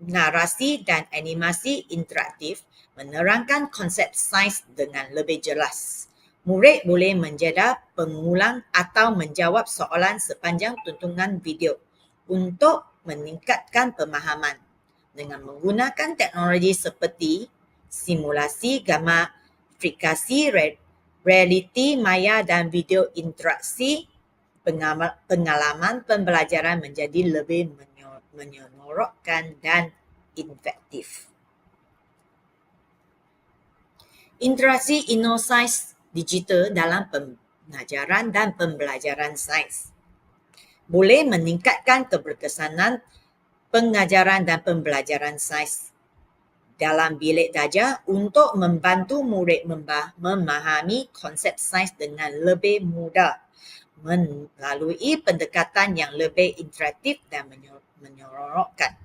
narasi dan animasi interaktif menerangkan konsep sains dengan lebih jelas. Murid boleh menjeda pengulang atau menjawab soalan sepanjang tontonan video untuk meningkatkan pemahaman dengan menggunakan teknologi seperti simulasi gambar, aplikasi realiti maya dan video interaksi. Pengalaman pembelajaran menjadi lebih menyeronokkan dan efektif. Interaksi InnoScience digital dalam pengajaran dan pembelajaran sains boleh meningkatkan keberkesanan pengajaran dan pembelajaran sains dalam bilik darjah untuk membantu murid memahami konsep sains dengan lebih mudah melalui pendekatan yang lebih interaktif dan menyeronokkan.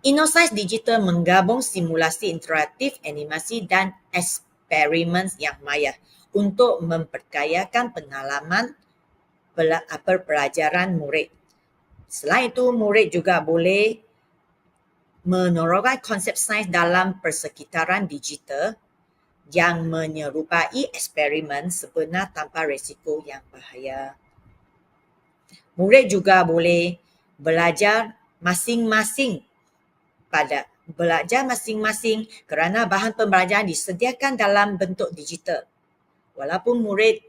InnoScience Digital menggabung simulasi interaktif, animasi dan eksperimen yang maya untuk memperkayakan pengalaman pelajaran murid. Selain itu, murid juga boleh menerapkan konsep sains dalam persekitaran digital yang menyerupai eksperimen sebenar tanpa risiko yang bahaya. Murid juga boleh belajar masing-masing kerana bahan pembelajaran disediakan dalam bentuk digital. Walaupun murid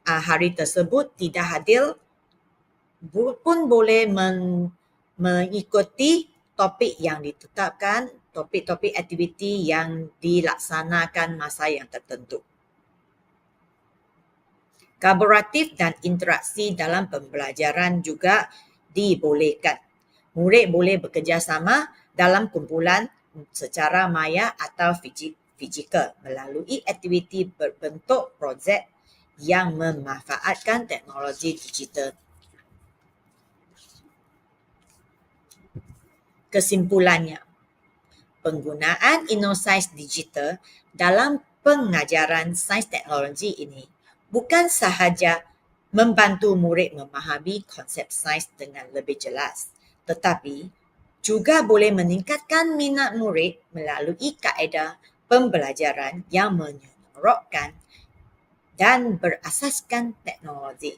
hari tersebut tidak hadir pun boleh mengikuti topik yang ditetapkan, topik-topik aktiviti yang dilaksanakan masa yang tertentu. Kolaboratif dan interaksi dalam pembelajaran juga dibolehkan. Murid boleh bekerjasama dalam kumpulan secara maya atau fizikal melalui aktiviti berbentuk projek yang memanfaatkan teknologi digital. Kesimpulannya, penggunaan InnoScience Digital dalam pengajaran sains teknologi ini bukan sahaja membantu murid memahami konsep sains dengan lebih jelas, tetapi juga boleh meningkatkan minat murid melalui kaedah pembelajaran yang menyeronokkan dan berasaskan teknologi.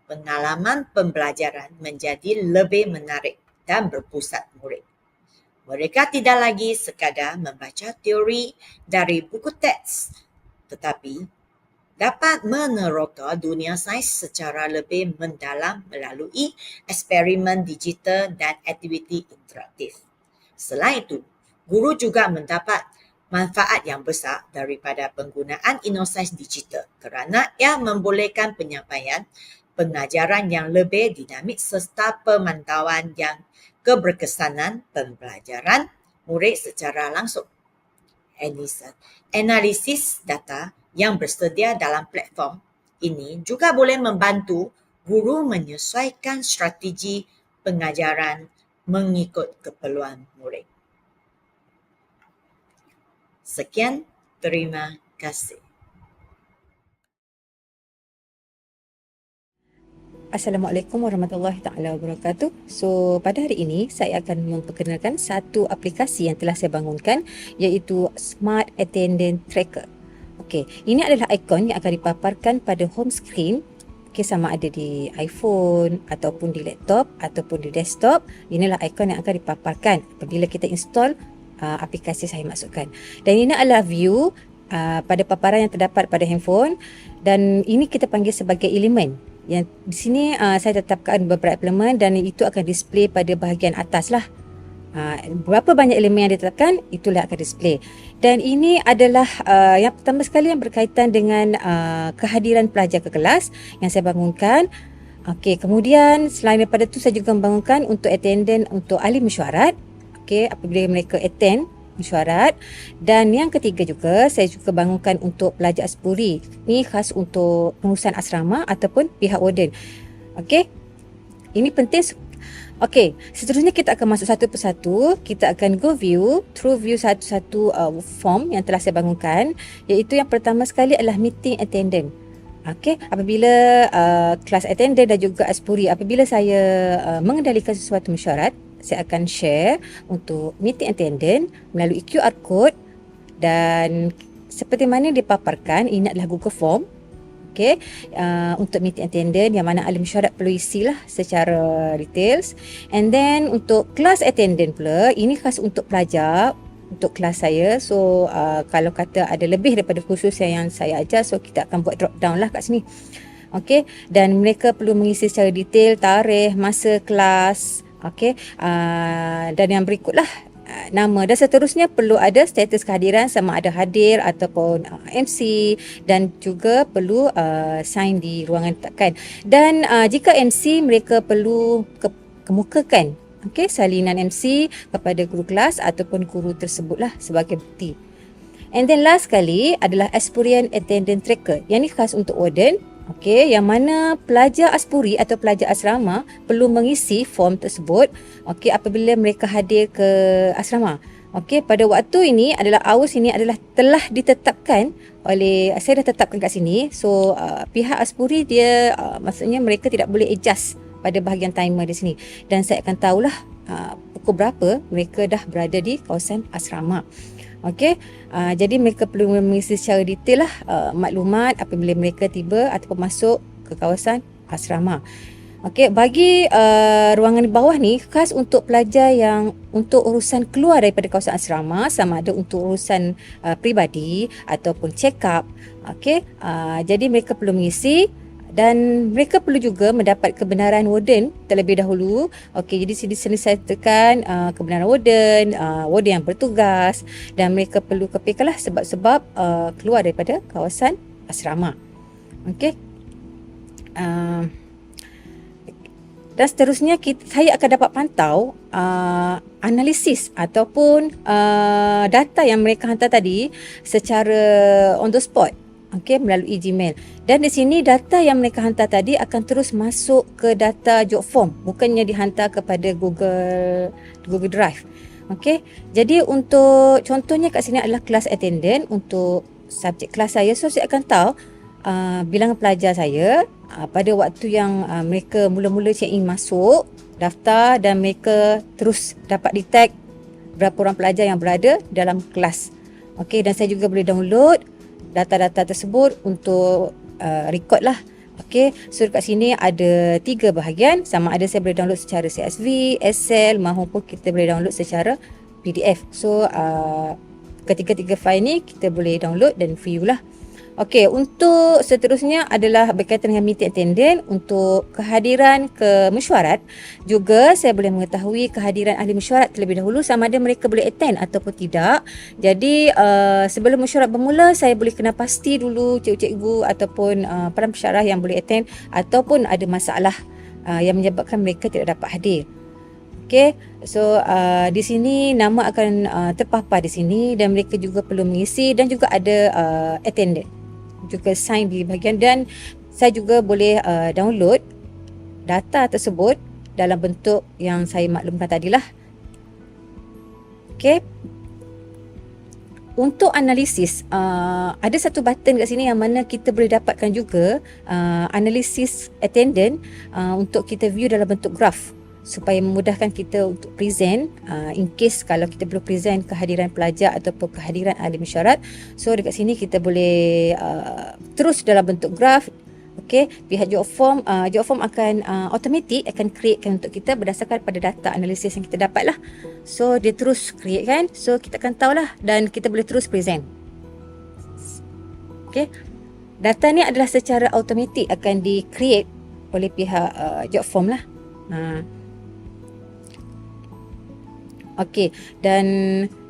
Pengalaman pembelajaran menjadi lebih menarik dan berpusat murid. Mereka tidak lagi sekadar membaca teori dari buku teks, tetapi dapat meneroka dunia sains secara lebih mendalam melalui eksperimen digital dan aktiviti interaktif. Selain itu, guru juga mendapat manfaat yang besar daripada penggunaan InnoScience digital kerana ia membolehkan penyampaian pengajaran yang lebih dinamik serta pemantauan yang keberkesanan pembelajaran murid secara langsung. Analisis data yang bersedia dalam platform ini juga boleh membantu guru menyesuaikan strategi pengajaran mengikut keperluan murid. Sekian, terima kasih. Assalamualaikum warahmatullahi taala wabarakatuh. So, pada hari ini saya akan memperkenalkan satu aplikasi yang telah saya bangunkan, iaitu Smart Attendance Tracker. Okey, ini adalah ikon yang akan dipaparkan pada home screen. Okey, sama ada di iPhone ataupun di laptop ataupun di desktop. Inilah ikon yang akan dipaparkan apabila kita install aplikasi saya masukkan. Dan ini adalah view pada paparan yang terdapat pada handphone, dan ini kita panggil sebagai elemen. Yang di sini saya tetapkan beberapa elemen dan itu akan display pada bahagian atas lah. Berapa banyak elemen yang ditetapkan, itulah akan display. Dan ini adalah yang pertama sekali yang berkaitan dengan kehadiran pelajar ke kelas yang saya bangunkan. Okey, kemudian selain daripada itu saya juga membangunkan untuk attendance untuk ahli mesyuarat. Okey, apabila mereka attend mesyuarat. Dan yang ketiga juga, saya juga bangunkan untuk pelajar Aspuri. Ini khas untuk pengurusan asrama ataupun pihak warden. Okey, ini penting. Okey, seterusnya kita akan masuk satu persatu. Kita akan go view, through view satu-satu form yang telah saya bangunkan. Iaitu yang pertama sekali adalah meeting attendant. Okey, apabila kelas attendant dan juga Aspuri, apabila saya mengendalikan sesuatu mesyuarat, saya akan share untuk meeting attendant melalui QR code, dan seperti mana dipaparkan, ini adalah Google Form. Okey, untuk meeting attendant yang mana ahli mesyuarat perlu isilah secara details. And then untuk kelas attendant pula, ini khas untuk pelajar, untuk kelas saya. So kalau kata ada lebih daripada khusus yang saya ajar, so kita akan buat drop down lah kat sini. Okey, dan mereka perlu mengisi secara detail tarikh, masa kelas. Okey, dan yang berikutlah nama, dan seterusnya perlu ada status kehadiran sama ada hadir ataupun MC, dan juga perlu sign di ruangan ditetapkan. Dan jika MC, mereka perlu kemukakan salinan MC kepada guru kelas ataupun guru tersebutlah sebagai bukti. And then last sekali adalah Aspurian Attendance Tracker. Yang ni khas untuk warden. Okey, yang mana pelajar Aspuri atau pelajar asrama perlu mengisi form tersebut okey apabila mereka hadir ke asrama. Okey, pada waktu ini adalah hours ini adalah telah ditetapkan oleh, saya dah tetapkan kat sini. So pihak Aspuri dia maksudnya mereka tidak boleh adjust pada bahagian timer di sini, dan saya akan tahulah pukul berapa mereka dah berada di kawasan asrama. Okey, jadi mereka perlu mengisi secara detail lah maklumat apabila mereka tiba ataupun masuk ke kawasan asrama. Okey, bagi ruangan di bawah ni khas untuk pelajar yang untuk urusan keluar daripada kawasan asrama, sama ada untuk urusan peribadi ataupun check up. Okey, jadi mereka perlu mengisi. Dan mereka perlu juga mendapat kebenaran warden terlebih dahulu. Okey, jadi sini saya tekan kebenaran warden, warden yang bertugas, dan mereka perlu kepikanlah sebab-sebab keluar daripada kawasan asrama. Okey. Dan seterusnya saya akan dapat pantau analisis ataupun data yang mereka hantar tadi secara on the spot. Okey, melalui Gmail. Dan di sini data yang mereka hantar tadi akan terus masuk ke data job form, bukannya dihantar kepada Google Drive. Okey. Jadi untuk contohnya kat sini adalah kelas attendant untuk subjek kelas saya. So saya akan tahu bilangan pelajar saya pada waktu yang mereka mula-mula check in masuk, daftar, dan mereka terus dapat detect berapa orang pelajar yang berada dalam kelas. Okey, dan saya juga boleh download data-data tersebut untuk record lah. Okey, so dekat sini ada 3 bahagian, sama ada saya boleh download secara CSV, Excel maupun kita boleh download secara PDF. So ketiga-tiga file ni kita boleh download dan view lah. Okey, untuk seterusnya adalah berkaitan dengan meeting attendance. Untuk kehadiran ke mesyuarat, juga saya boleh mengetahui kehadiran ahli mesyuarat terlebih dahulu sama ada mereka boleh attend ataupun tidak. Jadi sebelum mesyuarat bermula, saya boleh kena pasti dulu cikgu-cikgu ataupun para pensyarah yang boleh attend ataupun ada masalah yang menyebabkan mereka tidak dapat hadir. Okey, so di sini nama akan terpapar di sini dan mereka juga perlu mengisi dan juga ada attendant juga sign di bahagian, dan saya juga boleh download data tersebut dalam bentuk yang saya maklumkan tadilah. Okey. Untuk analisis, ada satu button kat sini yang mana kita boleh dapatkan juga analisis attendant untuk kita view dalam bentuk graf, supaya memudahkan kita untuk present in case kalau kita perlu present kehadiran pelajar ataupun kehadiran ahli mesyuarat. So dekat sini kita boleh terus dalam bentuk graf. Okey, pihak job form akan automatic akan createkan untuk kita berdasarkan pada data analisis yang kita dapat lah. So dia terus create kan, so kita akan tahulah dan kita boleh terus present. Okey, data ni adalah secara automatic akan di create oleh pihak job form lah. Okey, dan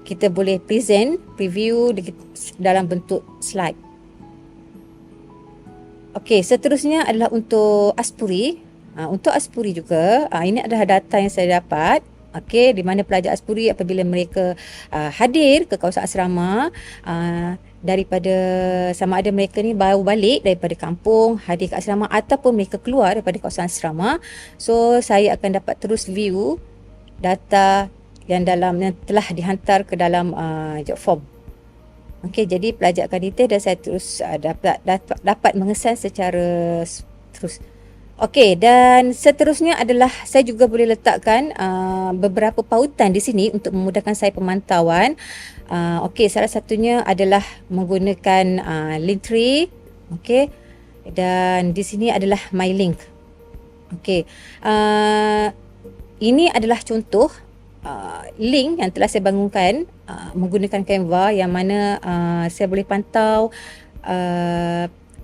kita boleh present, preview dalam bentuk slide. Okey, seterusnya adalah untuk Aspuri. Untuk Aspuri juga, ini adalah data yang saya dapat. Okey, di mana pelajar Aspuri apabila mereka hadir ke kawasan asrama, daripada sama ada mereka ni baru balik daripada kampung, hadir ke asrama ataupun mereka keluar daripada kawasan asrama. So, saya akan dapat terus view data yang telah dihantar ke dalam job form. Okey, jadi pelajar akan detail dan saya terus dapat mengesan secara terus. Okey, dan seterusnya adalah saya juga boleh letakkan beberapa pautan di sini untuk memudahkan saya pemantauan. Okey, salah satunya adalah menggunakan Linktree. Okey, dan di sini adalah My Link. Okey, ini adalah contoh link yang telah saya bangunkan menggunakan Canva, yang mana saya boleh pantau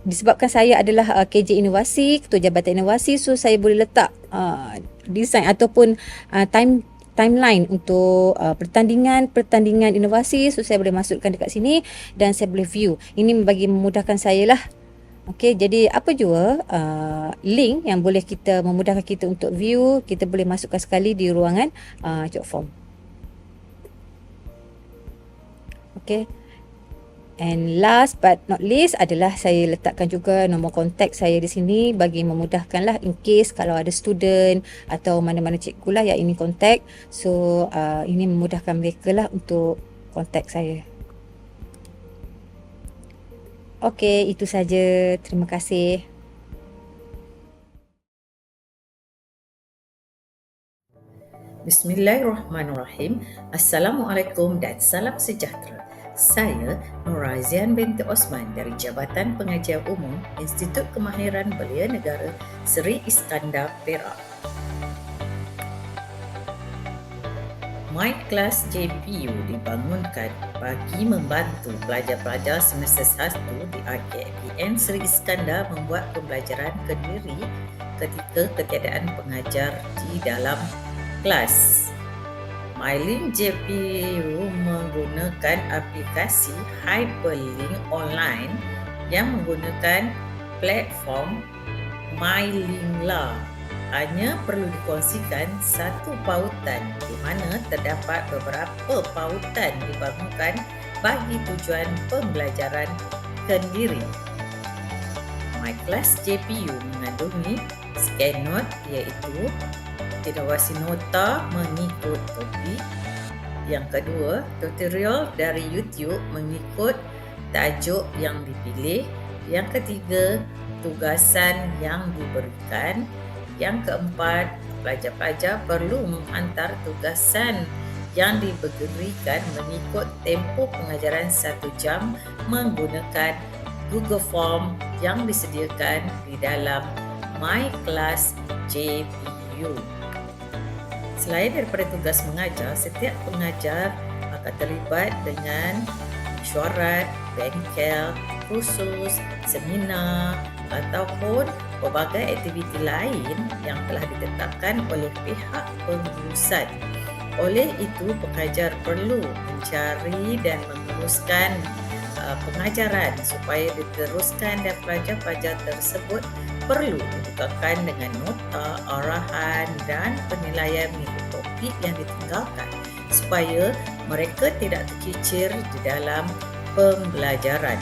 disebabkan saya adalah KJ Inovasi, Ketua Jabatan Inovasi, so saya boleh letak design ataupun timeline untuk pertandingan inovasi. So saya boleh masukkan dekat sini dan saya boleh view. Ini bagi memudahkan saya lah. Okey, jadi apa jua link yang boleh kita memudahkan kita untuk view, kita boleh masukkan sekali di ruangan job form. Okey. And last but not least adalah saya letakkan juga nombor kontak saya di sini bagi memudahkanlah in case kalau ada student atau mana-mana cikgu lah yang ingin kontak. So ini memudahkan mereka lah untuk kontak saya. Okey, itu saja. Terima kasih. Bismillahirrahmanirrahim. Assalamualaikum dan salam sejahtera. Saya Nur Aizian binti Osman dari Jabatan Pengajian Umum Institut Kemahiran Belia Negara Seri Iskandar Perak. My Class JPU dibangunkan bagi membantu pelajar-pelajar semester 1 di RKPN Seri Iskandar membuat pembelajaran kendiri ketika ketiadaan pengajar di dalam kelas. MyLink JPU menggunakan aplikasi Hyperlink Online yang menggunakan platform MyLinkla. Hanya perlu dikongsikan satu pautan di mana terdapat beberapa pautan dibangunkan bagi tujuan pembelajaran kendiri. My Class JPU mengandungi scan note iaitu inovasi nota mengikut topik. Yang kedua, tutorial dari YouTube mengikut tajuk yang dipilih. Yang ketiga, tugasan yang diberikan. Yang keempat, pelajar-pelajar perlu menghantar tugasan yang diberikan mengikut tempoh pengajaran 1 jam menggunakan Google Form yang disediakan di dalam My Class JPU. Selain daripada tugas mengajar, setiap pengajar akan terlibat dengan mesyuarat, bengkel, kursus, seminar ataupun pelbagai aktiviti lain yang telah ditetapkan oleh pihak pengurusan. Oleh itu, pengajar perlu mencari dan menguruskan pengajaran supaya diteruskan dan pelajar-pelajar tersebut perlu dibukakan dengan nota, arahan dan penilaian mengikut topik yang ditinggalkan supaya mereka tidak terkicir di dalam pembelajaran.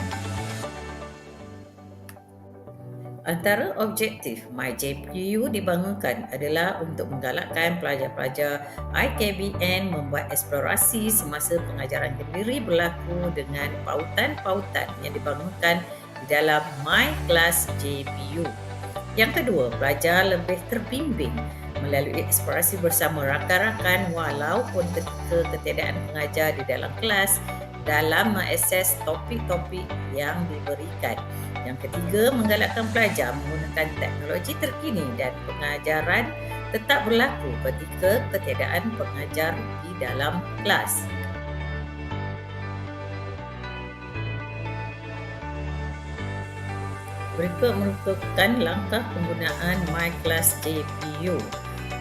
Antara objektif MyJPU dibangunkan adalah untuk menggalakkan pelajar-pelajar IKBN membuat eksplorasi semasa pengajaran kendiri berlaku dengan pautan-pautan yang dibangunkan di dalam My Class JPU. Yang kedua, pelajar lebih terbimbing melalui eksplorasi bersama rakan-rakan walaupun ketika ketiadaan pengajar di dalam kelas dalam mengakses topik-topik yang diberikan. Yang ketiga, menggalakkan pelajar menggunakan teknologi terkini dan pengajaran tetap berlaku ketika ketiadaan pengajar di dalam kelas. Berikut merupakan langkah penggunaan My Class JPU.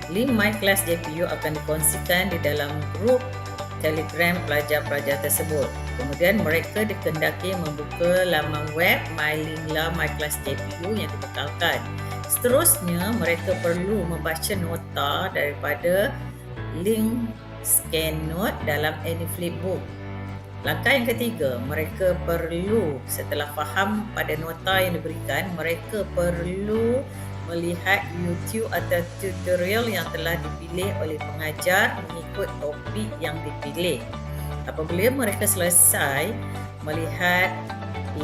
Link My Class JPU akan dikongsikan di dalam grup Telegram pelajar-pelajar tersebut. Kemudian mereka dikehendaki membuka laman web MyLinklah My Class JPU yang dibekalkan. Seterusnya, mereka perlu membaca nota daripada link scan note dalam any flipbook. Langkah yang ketiga, mereka perlu setelah faham pada nota yang diberikan, mereka perlu melihat YouTube atau tutorial yang telah dipilih oleh pengajar mengikut topik yang dipilih. Apabila mereka selesai melihat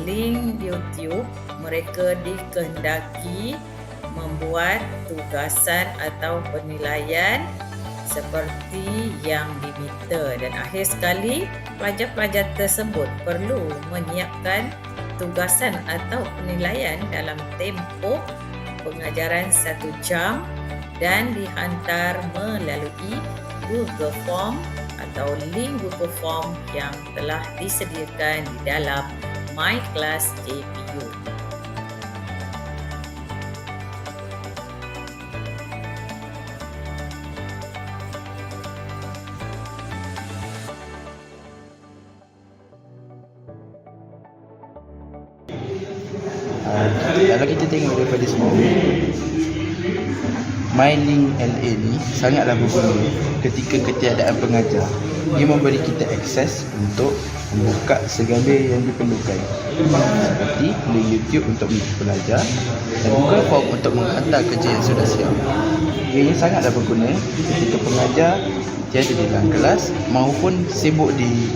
link YouTube, mereka dikehendaki membuat tugasan atau penilaian seperti yang diminta. Dan akhir sekali, pelajar-pelajar tersebut perlu menyiapkan tugasan atau penilaian dalam tempoh pengajaran 1 jam dan dihantar melalui Google Form atau link Google Form yang telah disediakan di dalam My Class JPU. Kalau kita tengok daripada semua, MyLink LA ni sangatlah berguna ketika ketiadaan pengajar. Ia memberi kita akses untuk membuka segala yang diperlukan seperti link YouTube untuk pelajar dan Google Form untuk menghantar kerja yang sudah siap. Ia sangatlah berguna ketika pengajar tiada di dalam kelas maupun sibuk di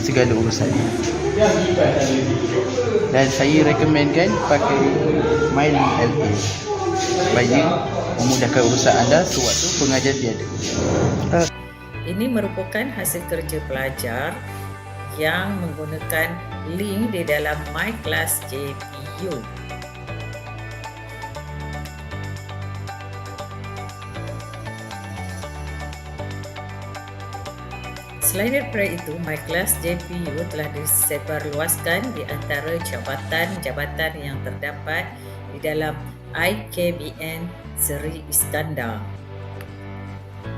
segala urusan. Dan saya rekomenkan pakai MyLink LA supaya memudahkan urusan anda sewaktu pengajar tiada. Ini merupakan hasil kerja pelajar yang menggunakan link di dalam My Class JPU. Selain daripada itu, My Class JPU telah disebarluaskan di antara jabatan-jabatan yang terdapat di dalam IKBN Seri Iskandar.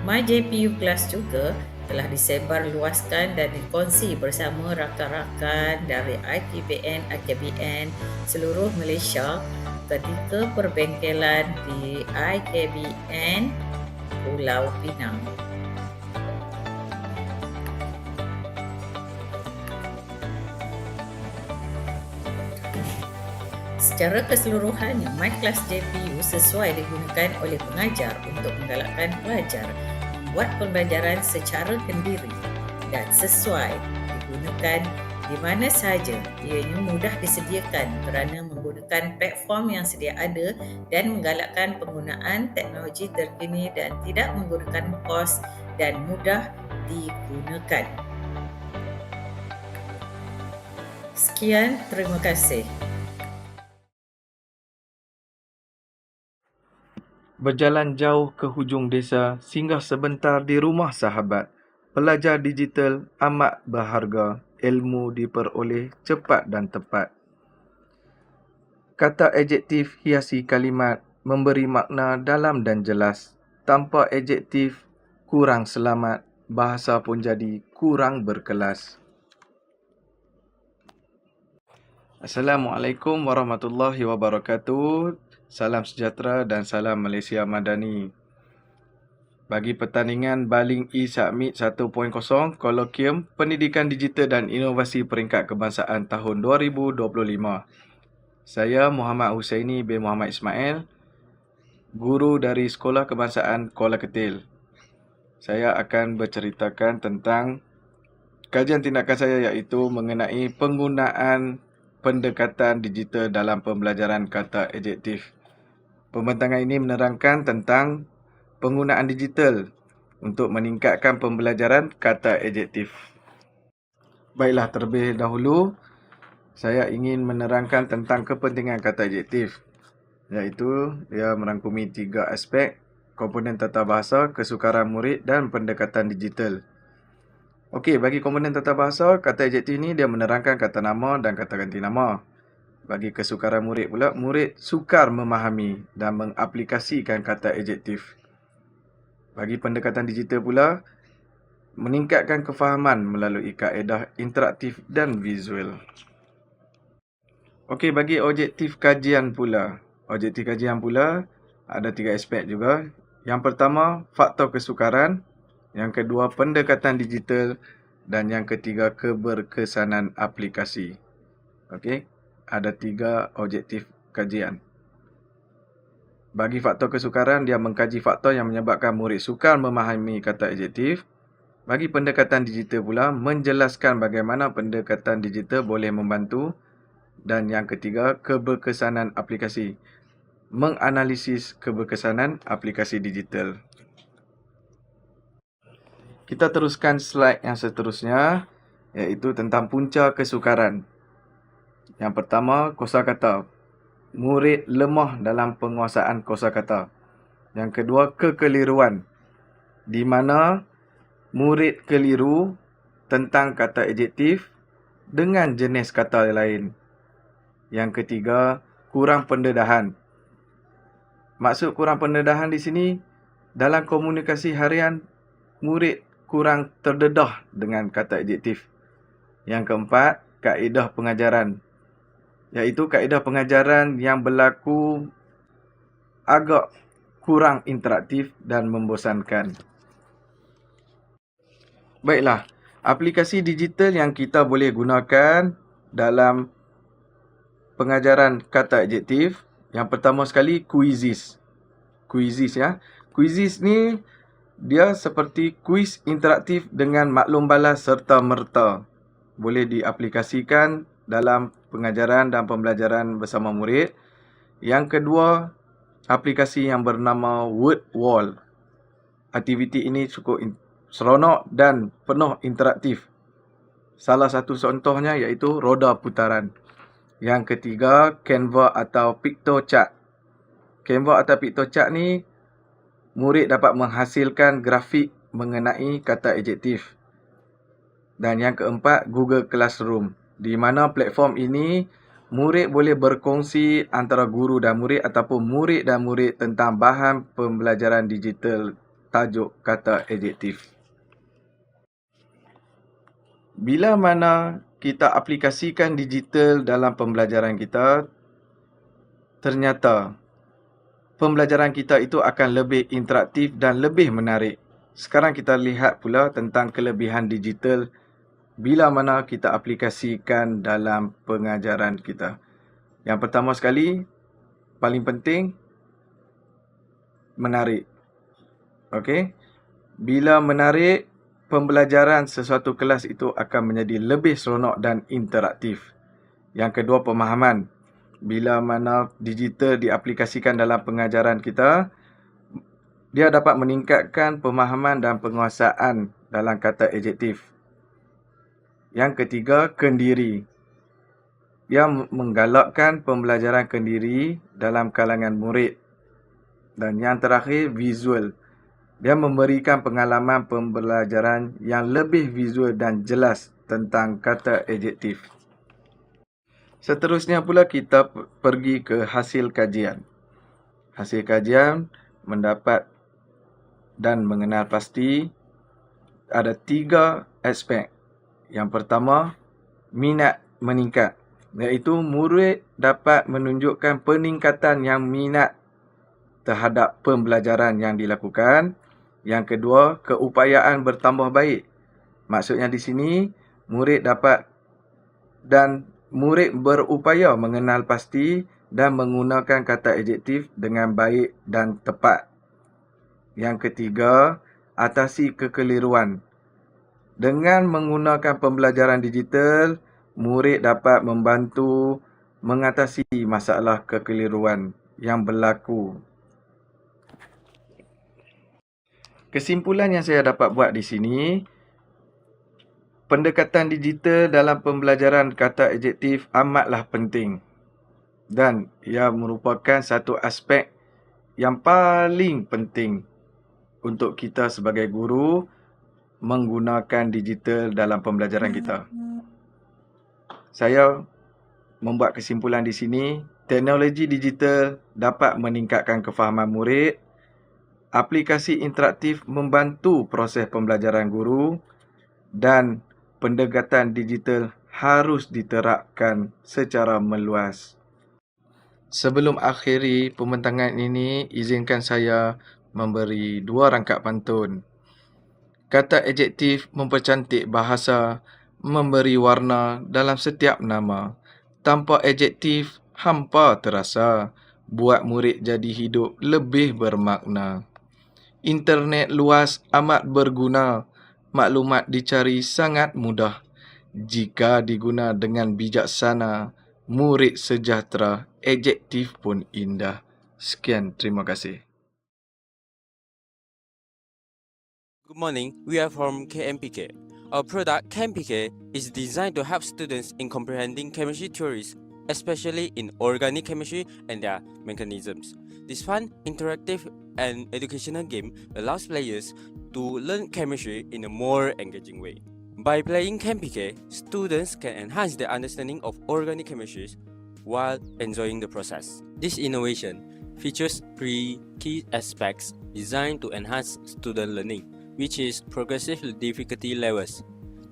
My JPU Class juga telah disebarluaskan dan dikongsi bersama rakan-rakan dari IKBN seluruh Malaysia ketika perbengkelan di IKBN Pulau Pinang. Secara keseluruhannya, My Class JPU sesuai digunakan oleh pengajar untuk menggalakkan pelajar membuat pembelajaran secara kendiri dan sesuai digunakan di mana sahaja. Ianya mudah disediakan kerana menggunakan platform yang sedia ada dan menggalakkan penggunaan teknologi terkini dan tidak menggunakan kos dan mudah digunakan. Sekian, terima kasih. Berjalan jauh ke hujung desa, singgah sebentar di rumah sahabat. Pelajar digital amat berharga, ilmu diperoleh cepat dan tepat. Kata adjektif hiasi kalimat, memberi makna dalam dan jelas. Tanpa adjektif, kurang selamat, bahasa pun jadi kurang berkelas. Assalamualaikum warahmatullahi wabarakatuh. Salam sejahtera dan salam Malaysia Madani. Bagi pertandingan Baling E-Submit 1.0 Kolokium Pendidikan Digital dan Inovasi Peringkat Kebangsaan tahun 2025. Saya Muhammad Husaini bin Muhammad Ismail, guru dari Sekolah Kebangsaan Kuala Ketil. Saya akan berceritakan tentang kajian tindakan saya, iaitu mengenai penggunaan pendekatan digital dalam pembelajaran kata adjektif. Pembentangan ini menerangkan tentang penggunaan digital untuk meningkatkan pembelajaran kata adjektif. Baiklah, terlebih dahulu saya ingin menerangkan tentang kepentingan kata adjektif, iaitu ia merangkumi 3 aspek: komponen tata bahasa, kesukaran murid dan pendekatan digital. Okey, bagi komponen tata bahasa, kata adjektif ni dia menerangkan kata nama dan kata ganti nama. Bagi kesukaran murid pula, murid sukar memahami dan mengaplikasikan kata adjektif. Bagi pendekatan digital pula, meningkatkan kefahaman melalui kaedah interaktif dan visual. Okey, bagi objektif kajian pula. Objektif kajian pula ada 3 aspek juga. Yang pertama, faktor kesukaran. Yang kedua, pendekatan digital. Dan yang ketiga, keberkesanan aplikasi. Okey, ada 3 objektif kajian. Bagi faktor kesukaran, dia mengkaji faktor yang menyebabkan murid sukar memahami kata adjektif. Bagi pendekatan digital pula, menjelaskan bagaimana pendekatan digital boleh membantu. Dan yang ketiga, keberkesanan aplikasi. Menganalisis keberkesanan aplikasi digital. Kita teruskan slide yang seterusnya, iaitu tentang punca kesukaran. Yang pertama, kosakata. Murid lemah dalam penguasaan kosakata. Yang kedua, kekeliruan, di mana murid keliru tentang kata adjektif dengan jenis kata lain. Yang ketiga, kurang pendedahan. Maksud kurang pendedahan di sini, dalam komunikasi harian, murid kurang terdedah dengan kata adjektif. Yang keempat, kaedah pengajaran, iaitu kaedah pengajaran yang berlaku agak kurang interaktif dan membosankan. Baiklah, aplikasi digital yang kita boleh gunakan dalam pengajaran kata adjektif. Yang pertama sekali, Quizizz. Quizizz ya. Quizizz ni dia seperti kuis interaktif dengan maklum balas serta merta. Boleh diaplikasikan dalam pengajaran dan pembelajaran bersama murid. Yang kedua, aplikasi yang bernama Word Wall. Aktiviti ini cukup seronok dan penuh interaktif. Salah satu contohnya iaitu roda putaran. Yang ketiga, Canva atau PictoChart. Canva atau PictoChart ni, murid dapat menghasilkan grafik mengenai kata adjektif. Dan yang keempat, Google Classroom, di mana platform ini murid boleh berkongsi antara guru dan murid ataupun murid dan murid tentang bahan pembelajaran digital tajuk kata adjektif. Bila mana kita aplikasikan digital dalam pembelajaran kita, ternyata pembelajaran kita itu akan lebih interaktif dan lebih menarik. Sekarang kita lihat pula tentang kelebihan digital bila mana kita aplikasikan dalam pengajaran kita. Yang pertama sekali, paling penting, menarik. Okey? Bila menarik, pembelajaran sesuatu kelas itu akan menjadi lebih seronok dan interaktif. Yang kedua, pemahaman. Bila mana digital diaplikasikan dalam pengajaran kita, dia dapat meningkatkan pemahaman dan penguasaan dalam kata adjektif. Yang ketiga, kendiri. Ia menggalakkan pembelajaran kendiri dalam kalangan murid. Dan yang terakhir, visual. Dia memberikan pengalaman pembelajaran yang lebih visual dan jelas tentang kata adjektif. Seterusnya pula kita pergi ke hasil kajian. Hasil kajian mendapat dan mengenal pasti ada 3 aspek. Yang pertama, minat meningkat, iaitu murid dapat menunjukkan peningkatan yang minat terhadap pembelajaran yang dilakukan. Yang kedua, keupayaan bertambah baik. Maksudnya di sini, murid berupaya mengenal pasti dan menggunakan kata adjektif dengan baik dan tepat. Yang ketiga, atasi kekeliruan. Dengan menggunakan pembelajaran digital, murid dapat membantu mengatasi masalah kekeliruan yang berlaku. Kesimpulan yang saya dapat buat di sini, pendekatan digital dalam pembelajaran kata adjektif amatlah penting dan ia merupakan satu aspek yang paling penting untuk kita sebagai guru menggunakan digital dalam pembelajaran kita. Saya membuat kesimpulan di sini, teknologi digital dapat meningkatkan kefahaman murid, aplikasi interaktif membantu proses pembelajaran guru dan pendekatan digital harus diterapkan secara meluas. Sebelum akhiri pembentangan ini, izinkan saya memberi 2 rangkap pantun. Kata adjektif mempercantik bahasa, memberi warna dalam setiap nama. Tanpa adjektif, hampa terasa, buat murid jadi hidup lebih bermakna. Internet luas amat berguna, maklumat dicari sangat mudah. Jika diguna dengan bijaksana, murid sejahtera, adjektif pun indah. Sekian, terima kasih. Good morning, we are from KMPK. Our product, KMPK, is designed to help students in comprehending chemistry theories, especially in organic chemistry and their mechanisms. This fun, interactive, and educational game allows players to learn chemistry in a more engaging way. By playing KMPK, students can enhance their understanding of organic chemistries while enjoying the process. This innovation features 3 key aspects designed to enhance student learning, which is progressive difficulty levels.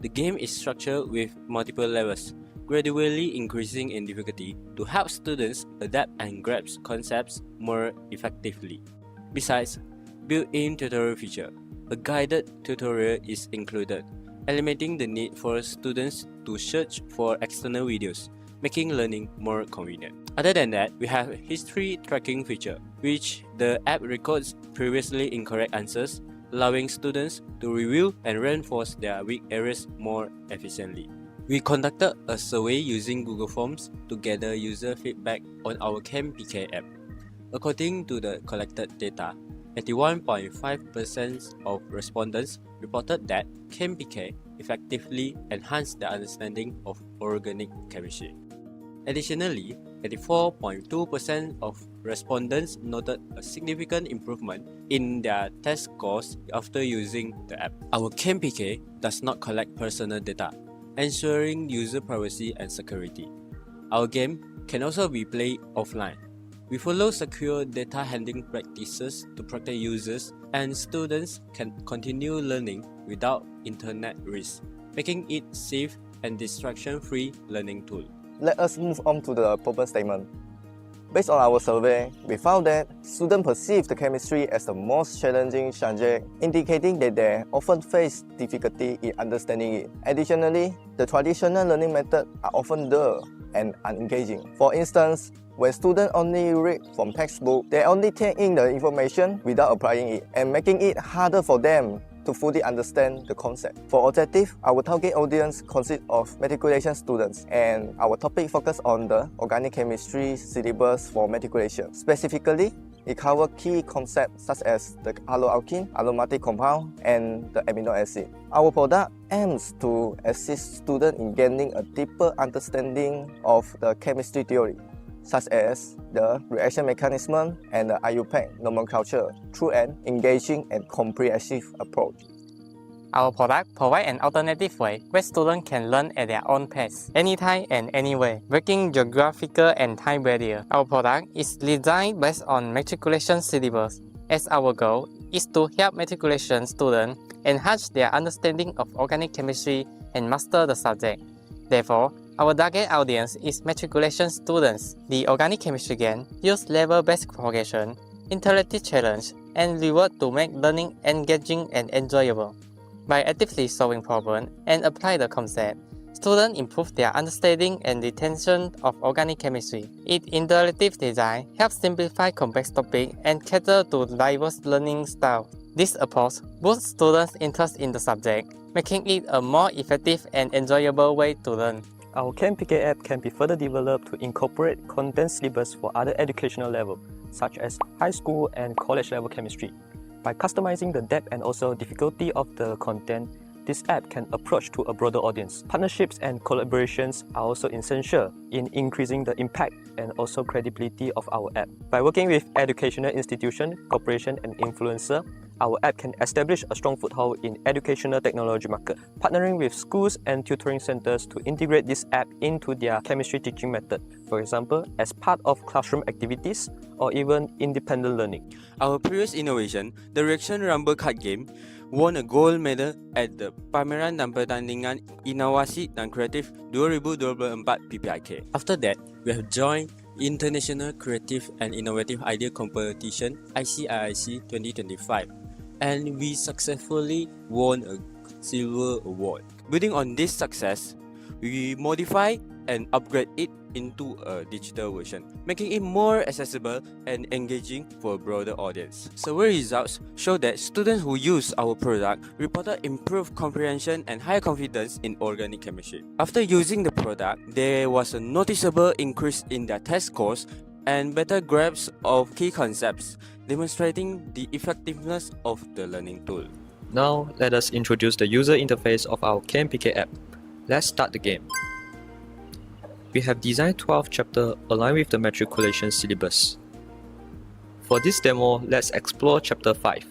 The game is structured with multiple levels, gradually increasing in difficulty to help students adapt and grasp concepts more effectively. Besides, built-in tutorial feature, a guided tutorial is included, eliminating the need for students to search for external videos, making learning more convenient. Other than that, we have a history tracking feature, which the app records previously incorrect answers, allowing students to review and reinforce their weak areas more efficiently. We conducted a survey using Google Forms to gather user feedback on our KMPK app. According to the collected data, 81.5% of respondents reported that KMPK effectively enhanced their understanding of organic chemistry. Additionally, 84.2% of respondents noted a significant improvement in their test scores after using the app. Our KMPK does not collect personal data, ensuring user privacy and security. Our game can also be played offline. We follow secure data handling practices to protect users, and students can continue learning without internet risk, making it safe and distraction-free learning tool. Let us move on to the purpose statement. Based on our survey, we found that students perceive the chemistry as the most challenging subject, indicating that they often face difficulty in understanding it. Additionally, the traditional learning methods are often dull and unengaging. For instance, when students only read from textbook, they only take in the information without applying it, and making it harder for them to fully understand the concept. For objective, our target audience consists of matriculation students, and our topic focus on the organic chemistry syllabus for matriculation. Specifically, It covers key concepts such as the alloalkene, aromatic compound, and the amino acid. Our product aims to assist students in gaining a deeper understanding of the chemistry theory, such as the reaction mechanism and the IUPAC nomenclature through an engaging and comprehensive approach. Our product provides an alternative way where students can learn at their own pace, anytime and anywhere, breaking geographical and time barrier. Our product is designed based on matriculation syllabus, as our goal is to help matriculation students enhance their understanding of organic chemistry and master the subject. Therefore, our target audience is matriculation students. The organic chemistry game use level-based progression, interactive challenge, and reward to make learning engaging and enjoyable. By actively solving problems and apply the concept, students improve their understanding and retention of organic chemistry. Its interactive design helps simplify complex topics and cater to diverse learning styles. This approach boosts students' interest in the subject, making it a more effective and enjoyable way to learn. Our KMPK app can be further developed to incorporate content syllabus for other educational levels, such as high school and college level chemistry. By customizing the depth and also difficulty of the content, this app can approach to a broader audience. Partnerships and collaborations are also essential in increasing the impact and also credibility of our app. By working with educational institutions, corporations, and influencers, our app can establish a strong foothold in educational technology market, partnering with schools and tutoring centers to integrate this app into their chemistry teaching method, for example, as part of classroom activities or even independent learning. Our previous innovation, the Reaction Rumble card game, won a gold medal at the Pameran dan Pertandingan Inovasi dan Kreatif 2024 PPIK. After that, we have joined International Creative and Innovative Idea Competition ICIIC 2025, and we successfully won a silver award. Building on this success, we modify and upgrade it into a digital version, making it more accessible and engaging for a broader audience. Survey results show that students who use our product reported improved comprehension and higher confidence in organic chemistry. After using the product, there was a noticeable increase in their test scores and better grasp of key concepts, demonstrating the effectiveness of the learning tool. Now, let us introduce the user interface of our KMPK app. Let's start the game. We have designed 12 chapters aligned with the matriculation syllabus. For this demo, let's explore chapter 5.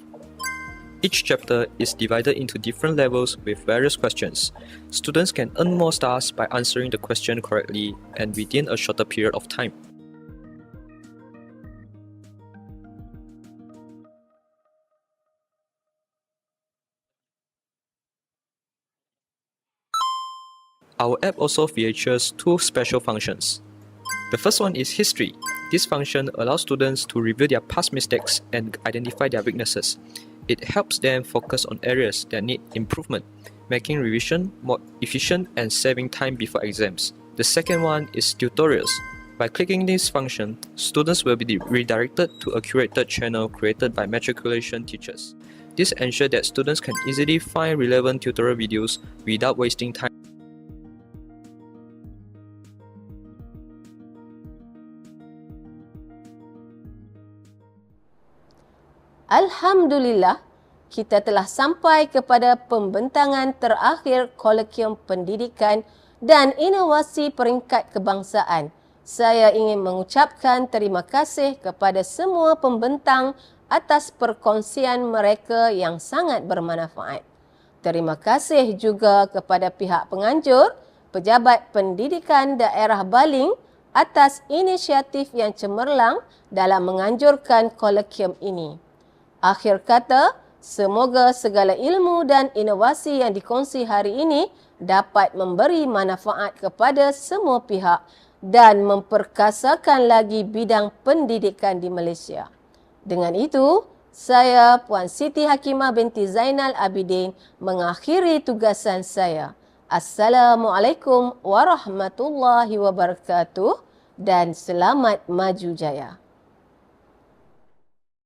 Each chapter is divided into different levels with various questions. Students can earn more stars by answering the question correctly and within a shorter period of time. Our app also features two special functions. The first one is History. This function allows students to review their past mistakes and identify their weaknesses. It helps them focus on areas that need improvement, making revision more efficient and saving time before exams. The second one is Tutorials. By clicking this function, students will be redirected to a curated channel created by matriculation teachers. This ensures that students can easily find relevant tutorial videos without wasting time. Alhamdulillah, kita telah sampai kepada pembentangan terakhir Kolekium Pendidikan dan Inovasi Peringkat Kebangsaan. Saya ingin mengucapkan terima kasih kepada semua pembentang atas perkongsian mereka yang sangat bermanfaat. Terima kasih juga kepada pihak penganjur, Pejabat Pendidikan Daerah Baling atas inisiatif yang cemerlang dalam menganjurkan Kolekium ini. Akhir kata, semoga segala ilmu dan inovasi yang dikongsi hari ini dapat memberi manfaat kepada semua pihak dan memperkasakan lagi bidang pendidikan di Malaysia. Dengan itu, saya Puan Siti Hakimah binti Zainal Abidin mengakhiri tugasan saya. Assalamualaikum warahmatullahi wabarakatuh dan selamat maju jaya.